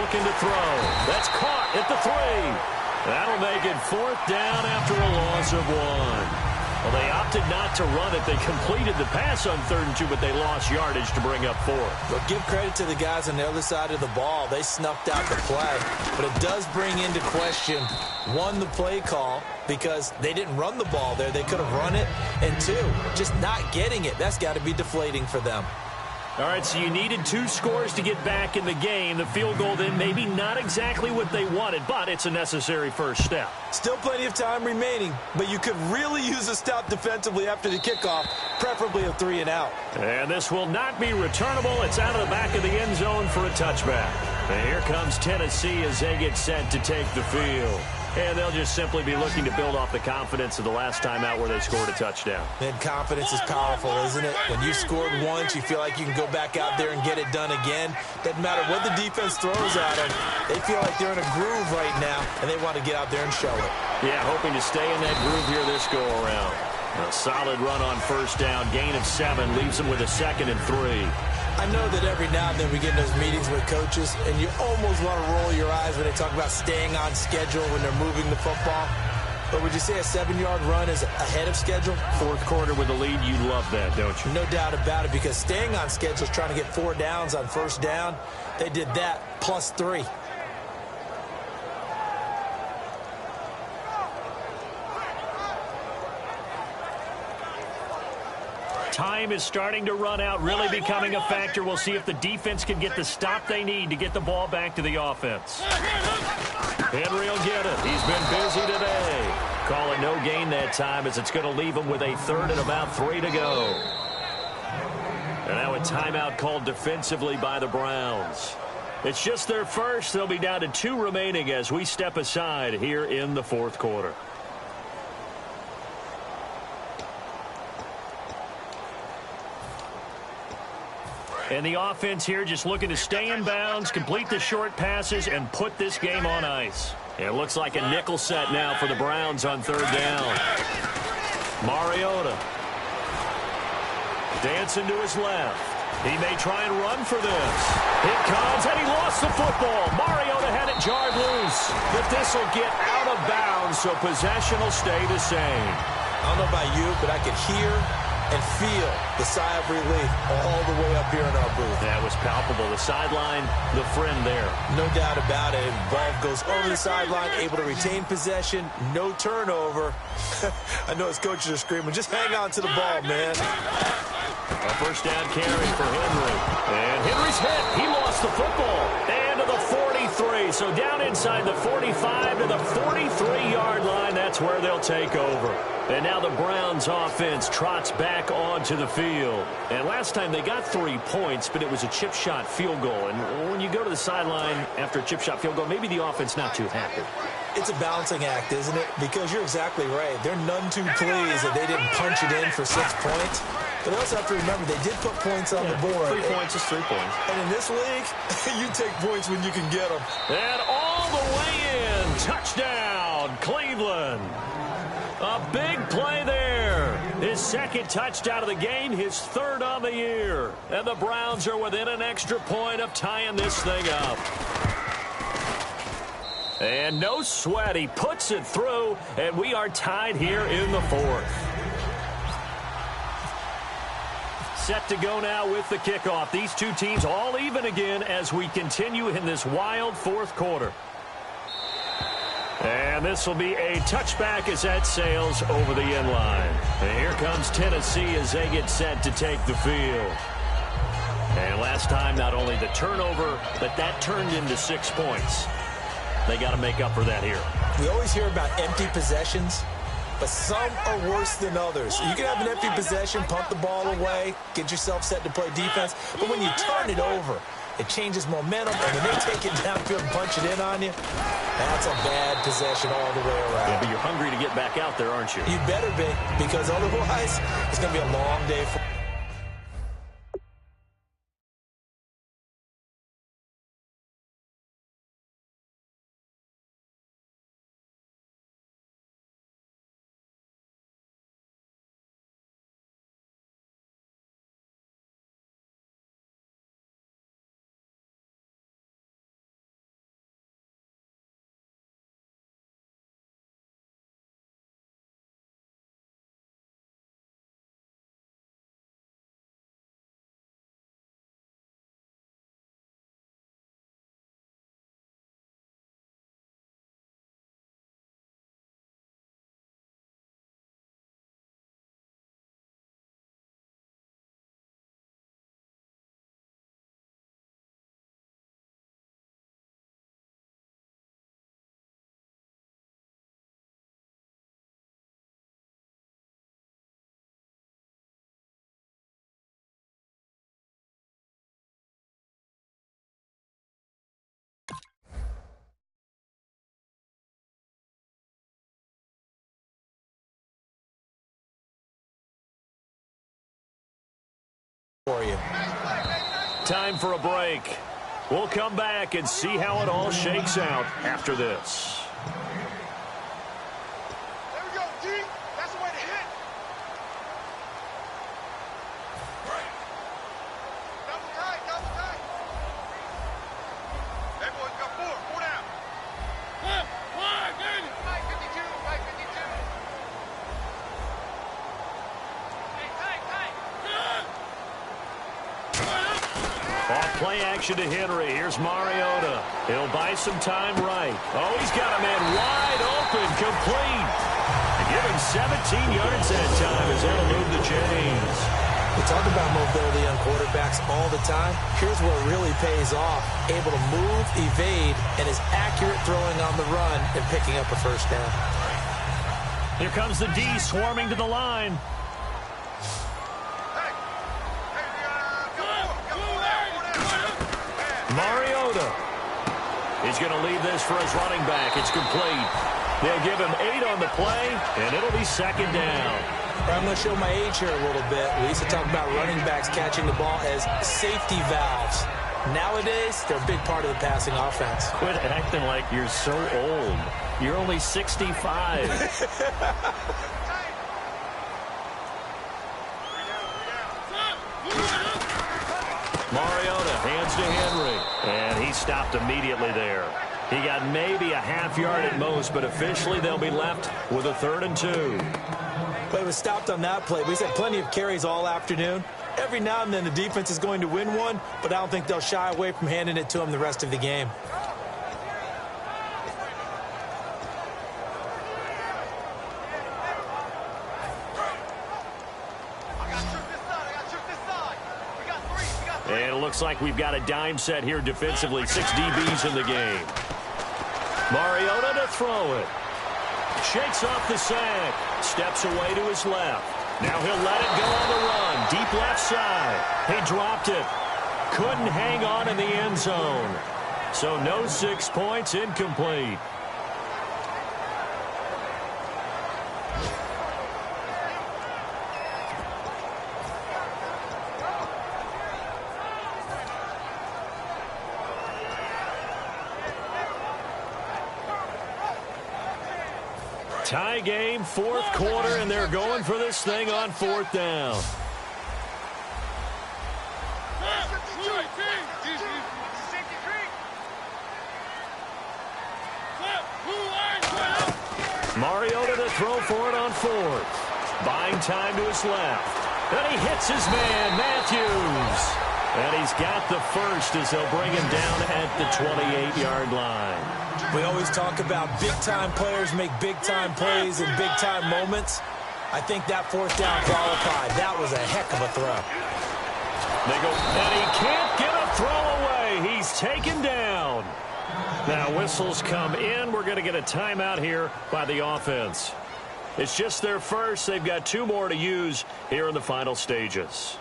Looking to throw. That's caught at the 3. That'll make it 4th down after a loss of 1. Well, they opted not to run it. They completed the pass on 3rd and 2, but they lost yardage to bring up 4th. But give credit to the guys on the other side of the ball. They snuffed out the play. But it does bring into question, 1, the play call, because they didn't run the ball there. They could have run it. And 2, just not getting it. That's got to be deflating for them. All right, so you needed 2 scores to get back in the game. The field goal then maybe not exactly what they wanted, but it's a necessary first step. Still plenty of time remaining, but you could really use a stop defensively after the kickoff, preferably a 3 and out. And this will not be returnable. It's out of the back of the end zone for a touchback. And here comes Tennessee as they get set to take the field. And they'll just simply be looking to build off the confidence of the last time out where they scored a touchdown. And confidence is powerful, isn't it? When you've scored once, you feel like you can go back out there and get it done again. Doesn't matter what the defense throws at them. They feel like they're in a groove right now, and they want to get out there and show it. Yeah, hoping to stay in that groove here this go-around. A solid run on first down. Gain of 7 leaves them with a 2nd and 3. I know that every now and then we get in those meetings with coaches, and you almost want to roll your eyes when they talk about staying on schedule when they're moving the football. But would you say a 7-yard run is ahead of schedule? Fourth quarter with a lead, you love that, don't you? No doubt about it, because staying on schedule is trying to get 4 downs on first down. They did that plus 3. Time is starting to run out, really becoming a factor. We'll see if the defense can get the stop they need to get the ball back to the offense. Henry will get it. He's been busy today. Calling no gain that time as it's going to leave him with a 3rd and about 3 to go. And now a timeout called defensively by the Browns. It's just their first. They'll be down to 2 remaining as we step aside here in the fourth quarter. And the offense here just looking to stay in bounds, complete the short passes, and put this game on ice. It looks like a nickel set now for the Browns on 3rd down. Mariota dancing to his left. He may try and run for this. It comes, and he lost the football. Mariota had it jarred loose. But this will get out of bounds, so possession will stay the same. I don't know about you, but I could hear and feel the sigh of relief all the way up here in our booth. That was palpable. The sideline, the friend there. No doubt about it. Ball goes over the sideline, able to retain possession, no turnover. I know his coaches are screaming, just hang on to the ball, man. A first down carry for Henry. And Henry's hit. He lost the football. And to the 43. So down inside the 45 to the 43-yard line. That's where they'll take over. And now the Browns offense trots back onto the field. And last time they got 3 points, but it was a chip shot field goal. And when you go to the sideline after a chip shot field goal, maybe the offense not too happy. It's a balancing act, isn't it? Because you're exactly right. They're none too pleased that they didn't punch it in for 6 points. But they also have to remember they did put points on the board. 3 points is 3 points. And in this league, you take points when you can get them. And all the way in. Touchdown, Cleveland. A big play there. His 2nd touchdown of the game, his 3rd on the year. And the Browns are within an extra point of tying this thing up. And no sweat. He puts it through, and we are tied here in the 4th. Set to go now with the kickoff. These 2 teams all even again as we continue in this wild 4th quarter. And this will be a touchback as that sails over the end line. And here comes Tennessee as they get set to take the field. And last time, not only the turnover, but that turned into 6 points. They got to make up for that here. We always hear about empty possessions, but some are worse than others. You can have an empty possession, pump the ball away, get yourself set to play defense, but when you turn it over, it changes momentum, and when they take it downfield and punch it in on you, that's a bad possession all the way around. Yeah, but you're hungry to get back out there, aren't you? You better be, because otherwise, it's going to be a long day for for you. Time for a break. We'll come back and see how it all shakes out after this. There we go, G. That's the way to hit. Double tight, double tight. Hey, boys, got four down. Five, 52, 52. Hey, tight. Off play action to Henry. Here's Mariota. He'll buy some time right. Oh, he's got a man wide open, complete. And give him 17 yards that time as that'll move the chains. We talk about mobility on quarterbacks all the time. Here's where it really pays off. Able to move, evade, and is accurate throwing on the run and picking up a first down. Here comes the D swarming to the line. Mariota. He's going to leave this for his running back. It's complete. They'll give him 8 on the play, and it'll be second down. I'm going to show my age here a little bit. We used to talk about running backs catching the ball as safety valves. Nowadays, they're a big part of the passing offense. Quit acting like you're so old. You're only 65. Mariota hands to Henry, and he stopped immediately there. He got maybe a half yard at most, but officially they'll be left with a 3rd and 2. But it was stopped on that play. We've had plenty of carries all afternoon. Every now and then the defense is going to win one, but I don't think they'll shy away from handing it to them the rest of the game. And it looks like we've got a dime set here defensively. 6 DBs in the game. Mariota to throw it. Shakes off the sack. Steps away to his left. Now he'll let it go on the run. Deep left side. He dropped it. Couldn't hang on in the end zone. So no 6 points, incomplete. Tie game, 4th quarter, and they're going for this thing on 4th down. Mariota to throw for it on 4th. Buying time to his left. And he hits his man, Matthews. And he's got the first as they'll bring him down at the 28-yard line. We always talk about big-time players make big-time plays in big-time moments. I think that 4th down qualified. That was a heck of a throw. They go, and he can't get a throw away. He's taken down. Now whistles come in. We're going to get a timeout here by the offense. It's just their first. They've got 2 more to use here in the final stages.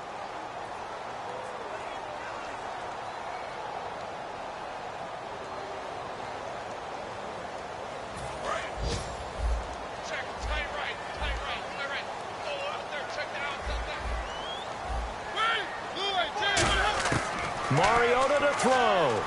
Mariota to throw.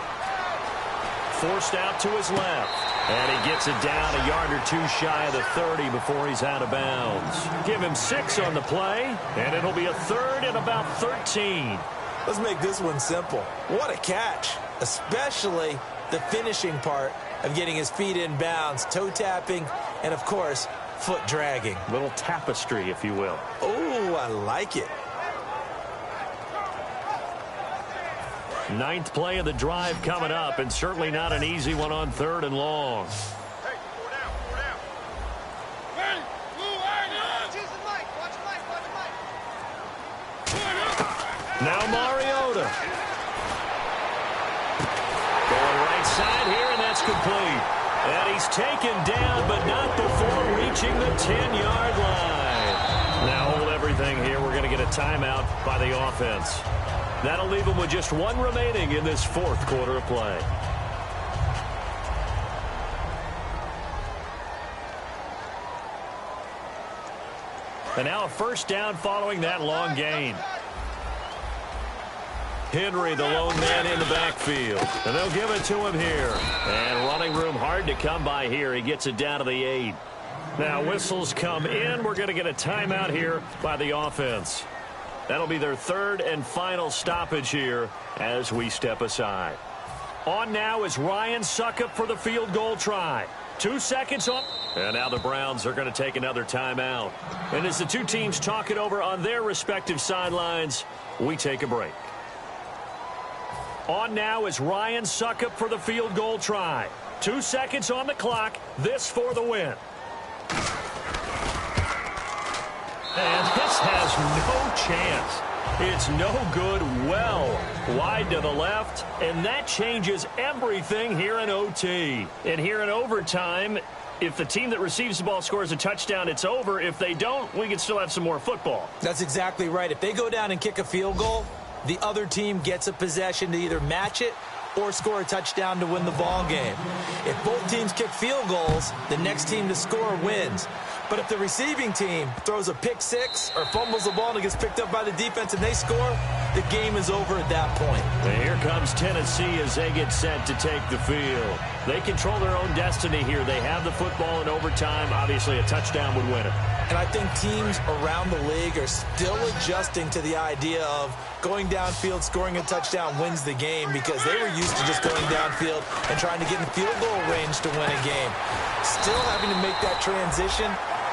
Forced out to his left. And he gets it down a yard or 2 shy of the 30 before he's out of bounds. Give him 6 on the play, and it'll be a 3rd and about 13. Let's make this one simple. What a catch, especially the finishing part of getting his feet in bounds, toe tapping, and, of course, foot dragging. Little tapestry, if you will. Oh, I like it. 9th play of the drive coming up, and certainly not an easy one on 3rd and long. Hey, 4 down, 4 down. Hey, now Mariota. Going right side here, and that's complete. And he's taken down, but not before reaching the 10-yard line. Now hold everything here. We're going to get a timeout by the offense. That'll leave them with just 1 remaining in this 4th quarter of play. And now a first down following that long gain. Henry, the lone man in the backfield. And they'll give it to him here. And running room hard to come by here. He gets it down to the 8. Now whistles come in. We're going to get a timeout here by the offense. That'll be their third and final stoppage here as we step aside. On now is Ryan Suckup for the field goal try. 2 seconds on. And now the Browns are going to take another timeout. And as the two teams talk it over on their respective sidelines, we take a break. On now is Ryan Suckup for the field goal try. 2 seconds on the clock. This for the win. And this has no chance. It's no good, well wide to the left, and that changes everything here in OT. And here in overtime, if the team that receives the ball scores a touchdown, it's over. If they don't, we can still have some more football. That's exactly right. If they go down and kick a field goal, the other team gets a possession to either match it or score a touchdown to win the ball game. If both teams kick field goals, the next team to score wins. But if the receiving team throws a pick six or fumbles the ball and it gets picked up by the defense and they score, the game is over at that point. And here comes Tennessee as they get set to take the field. They control their own destiny here. They have the football in overtime. Obviously, a touchdown would win it. And I think teams around the league are still adjusting to the idea of going downfield, scoring a touchdown wins the game, because they were used to just going downfield and trying to get in field goal range to win a game. Still having to make that transition.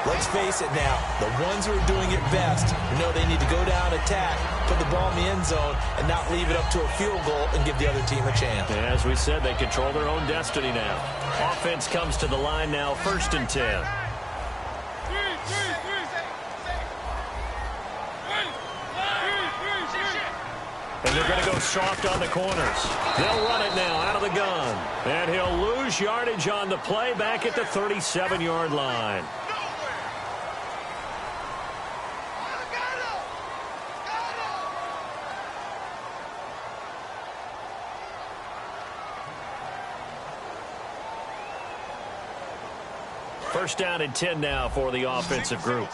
Let's face it now, the ones who are doing it best know they need to go down, attack, put the ball in the end zone, and not leave it up to a field goal and give the other team a chance. As we said, they control their own destiny now. Offense comes to the line now, 1st and 10. And they're going to go soft on the corners. They'll run it now out of the gun. And he'll lose yardage on the play back at the 37-yard line. First down and 10 now for the offensive group.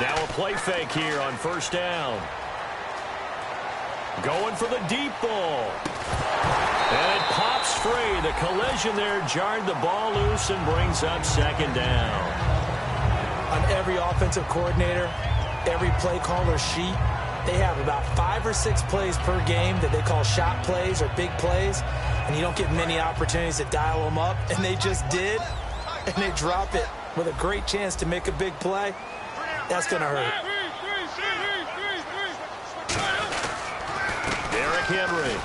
Now a play fake here on 1st down. Going for the deep ball. And it pops free. The collision there jarred the ball loose and brings up 2nd down. On every offensive coordinator, every play caller sheet, they have about 5 or 6 plays per game that they call shot plays or big plays. And you don't get many opportunities to dial them up. And they just did. And they drop it with a great chance to make a big play. That's going to hurt. Derrick Henry.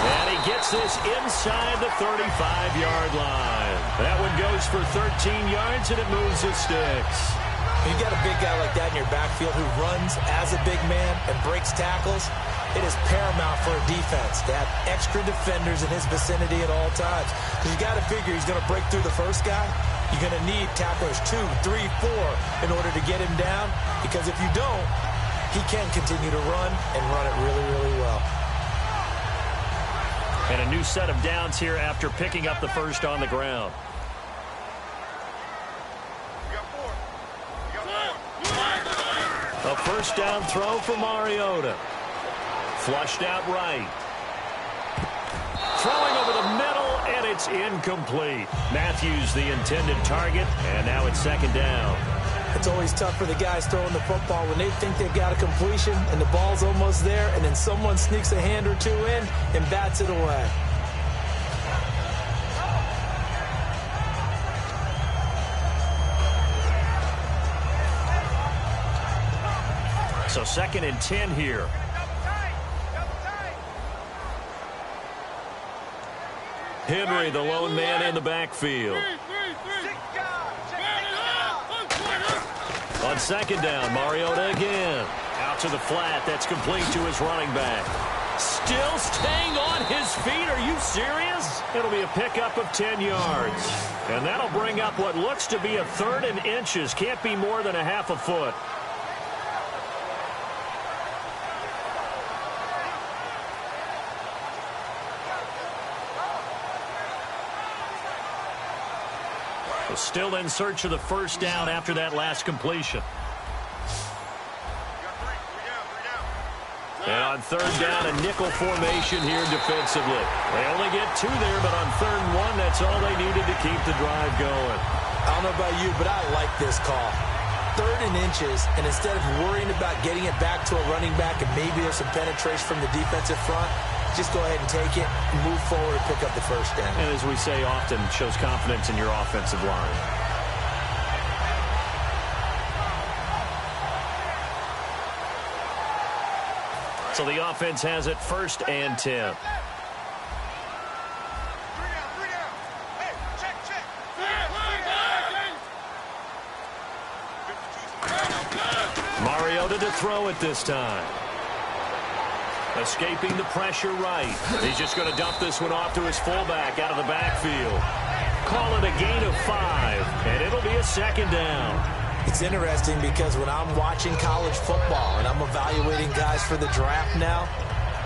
And he gets this inside the 35-yard line. That one goes for 13 yards, and it moves the sticks. When you got a big guy like that in your backfield who runs as a big man and breaks tackles, it is paramount for a defense to have extra defenders in his vicinity at all times. Because you got to figure he's going to break through the first guy. You're going to need tacklers 2, 3, 4 in order to get him down. Because if you don't, he can continue to run and run it really, really well. And a new set of downs here after picking up the first on the ground. A first down throw for Mariota. Flushed out right. Throwing over the middle, and it's incomplete. Matthews the intended target, and now it's 2nd down. It's always tough for the guys throwing the football when they think they've got a completion and the ball's almost there, and then someone sneaks a hand or two in and bats it away. So 2nd and 10 here. Henry, the lone man in the backfield. On 2nd down, Mariota again. Out to the flat. That's complete to his running back. Still staying on his feet. Are you serious? It'll be a pickup of 10 yards. And that'll bring up what looks to be a 3rd and inches. Can't be more than a half a foot. Still in search of the first down after that last completion. on third down, a nickel formation here defensively. They only get 2 there, but on 3rd and 1, that's all they needed to keep the drive going. I don't know about you, but I like this call. 3rd and inches, and instead of worrying about getting it back to a running back and maybe there's some penetration from the defensive front, just go ahead and take it, move forward, and pick up the 1st down. And as we say often, shows confidence in your offensive line. So the offense has it 1st and 10. Mariota to throw it this time. Escaping the pressure right. He's just going to dump this one off to his fullback out of the backfield. Call it a gain of 5, and it'll be a 2nd down. It's interesting because when I'm watching college football and I'm evaluating guys for the draft now,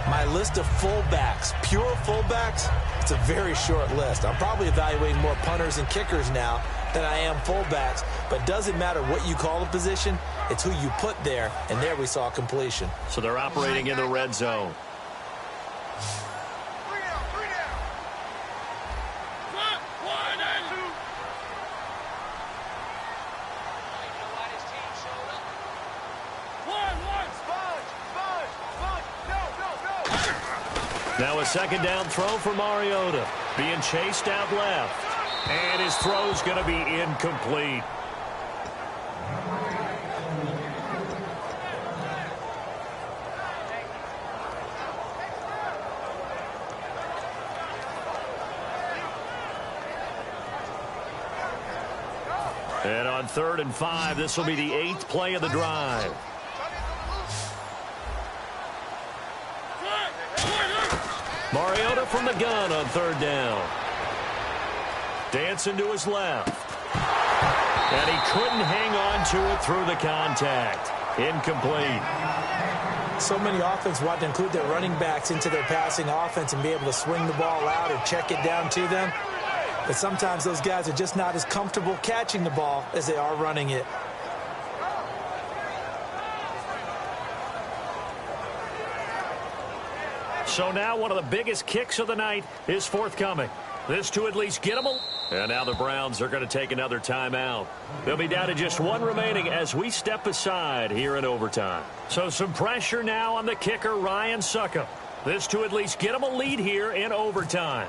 my list of fullbacks, pure fullbacks, it's a very short list. I'm probably evaluating more punters and kickers now than I am fullbacks, but it doesn't matter what you call the position, it's who you put there, and there we saw completion. So they're operating in the red zone. Now a 2nd down throw for Mariota. Being chased out left. And his throw's going to be incomplete. And on 3rd and 5, this will be the 8th play of the drive. Mariota from the gun on 3rd down. Dancing to his left. And he couldn't hang on to it through the contact. Incomplete. So many offenses want to include their running backs into their passing offense and be able to swing the ball out or check it down to them. But sometimes those guys are just not as comfortable catching the ball as they are running it. So now one of the biggest kicks of the night is forthcoming. This to at least get them a... And now the Browns are going to take another timeout. They'll be down to just 1 remaining as we step aside here in overtime. So some pressure now on the kicker, Ryan Succop. This to at least get them a lead here in overtime.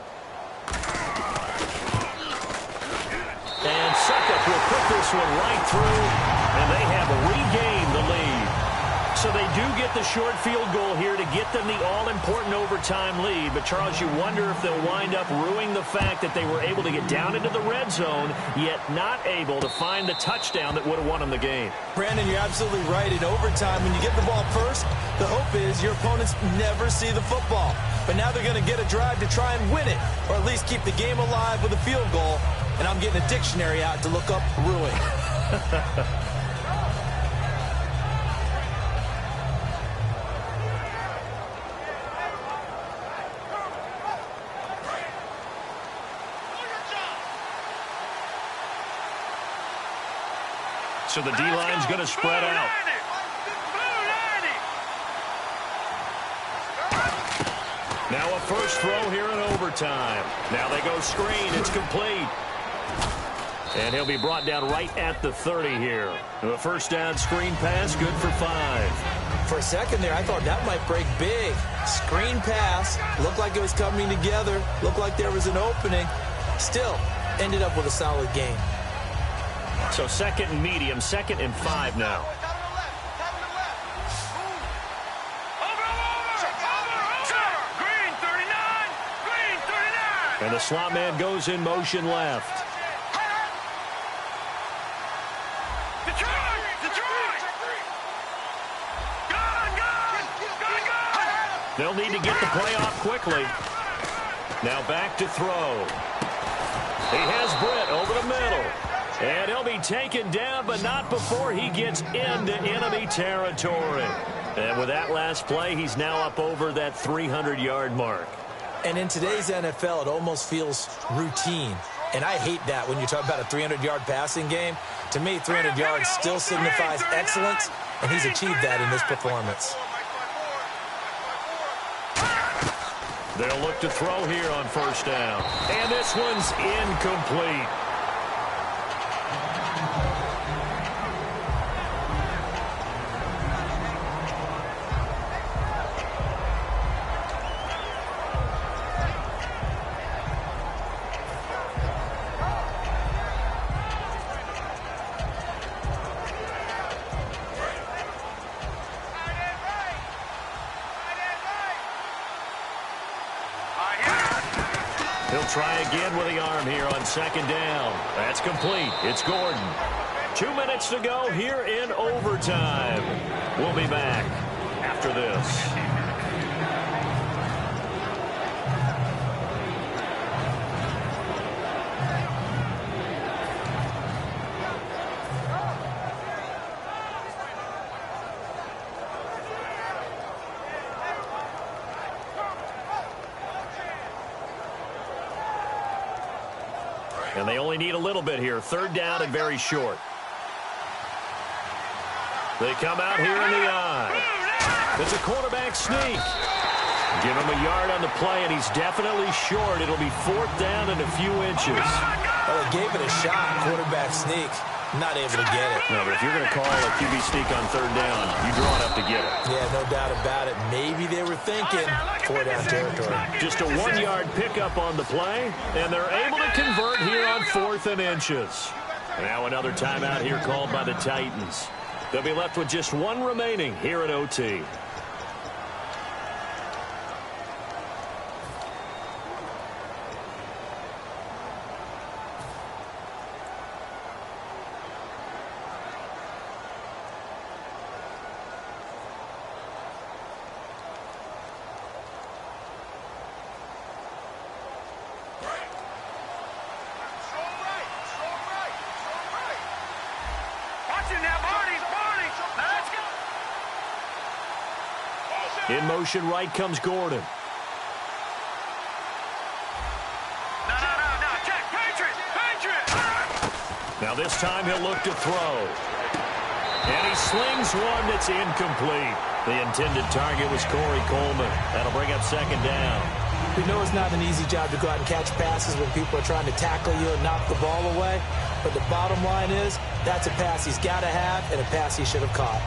And Succop will put this one right through, and they have regained the lead. So they do get the short field goal here to get them the all-important overtime lead. But, Charles, you wonder if they'll wind up ruining the fact that they were able to get down into the red zone, yet not able to find the touchdown that would have won them the game. Brandon, you're absolutely right. In overtime, when you get the ball first, the hope is your opponents never see the football. But now they're going to get a drive to try and win it, or at least keep the game alive with a field goal. And I'm getting a dictionary out to look up ruin. So the D-line's going to spread out. Now a first throw here in overtime. Now they go screen. It's complete. And he'll be brought down right at the 30 here. A first down screen pass, good for 5. For a second there, I thought that might break big. Screen pass, looked like it was coming together, looked like there was an opening. Still, ended up with a solid gain. So 2nd and medium, 2nd and 5 now. And the slot man goes in motion left. They'll need to get the play off quickly. Now back to throw. He has Britt over the middle. And he'll be taken down, but not before he gets into enemy territory. And with that last play, he's now up over that 300-yard mark. And in today's NFL, it almost feels routine. And I hate that when you talk about a 300-yard passing game. To me, 300 yards still signifies excellence, and he's achieved that in this performance. They'll look to throw here on first down. And this one's incomplete. He'll try again with the arm here on second down. That's complete. It's Gordon. 2 minutes to go here in overtime. We'll be back after this. And they only need a little bit here. Third down and very short. They come out here in the eye. It's a quarterback sneak. Give him a yard on the play, and he's definitely short. It'll be fourth down and a few inches. Well, they gave it a shot, quarterback sneak. Not able to get it. No, but if you're going to call a QB sneak on third down, you draw it up to get it. Yeah, no doubt about it. Maybe they were thinking four-down territory. Just a 1-yard pickup on the play, and they're able to convert here on 4th and inches. Now another timeout here called by the Titans. They'll be left with just one remaining here at OT. In motion right comes Gordon. No. Check. Patriot. Now this time he'll look to throw. And he slings one that's incomplete. The intended target was Corey Coleman. That'll bring up second down. We know it's not an easy job to go out and catch passes when people are trying to tackle you and knock the ball away. But the bottom line is, that's a pass he's got to have and a pass he should have caught.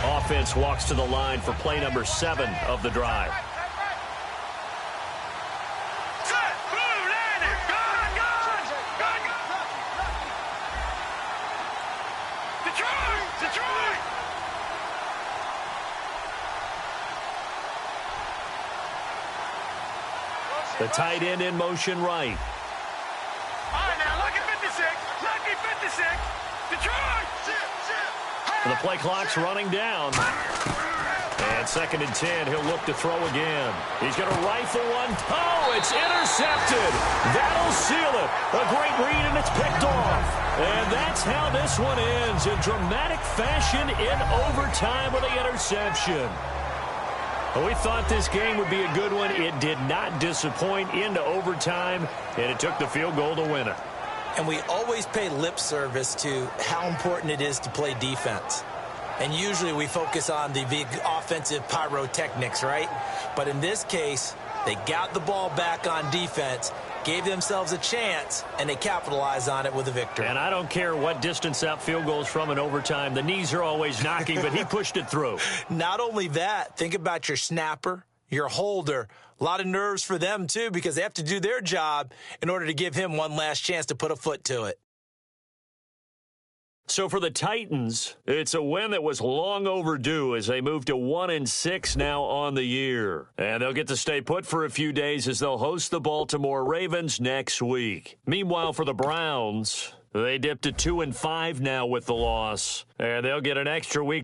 Offense walks to the line for play number 7 of the drive. Detroit! The tight end in motion right. All right, now, lucky 56. Detroit! The play clock's running down. And 2nd and 10, he'll look to throw again. He's going to rifle one. Oh, it's intercepted. That'll seal it. A great read, and it's picked off. And that's how this one ends in dramatic fashion in overtime with the interception. We thought this game would be a good one. It did not disappoint into overtime, and it took the field goal to win it. And we always pay lip service to how important it is to play defense. And usually we focus on the big offensive pyrotechnics, right? But in this case, they got the ball back on defense, gave themselves a chance, and they capitalized on it with a victory. And I don't care what distance that field goes from in overtime. The knees are always knocking, but he pushed it through. Not only that, think about your snapper, your holder. A lot of nerves for them, too, because they have to do their job in order to give him one last chance to put a foot to it. So for the Titans, it's a win that was long overdue as they move to 1-6 now on the year. And they'll get to stay put for a few days as they'll host the Baltimore Ravens next week. Meanwhile, for the Browns, they dipped to 2-5 now with the loss. And they'll get an extra week.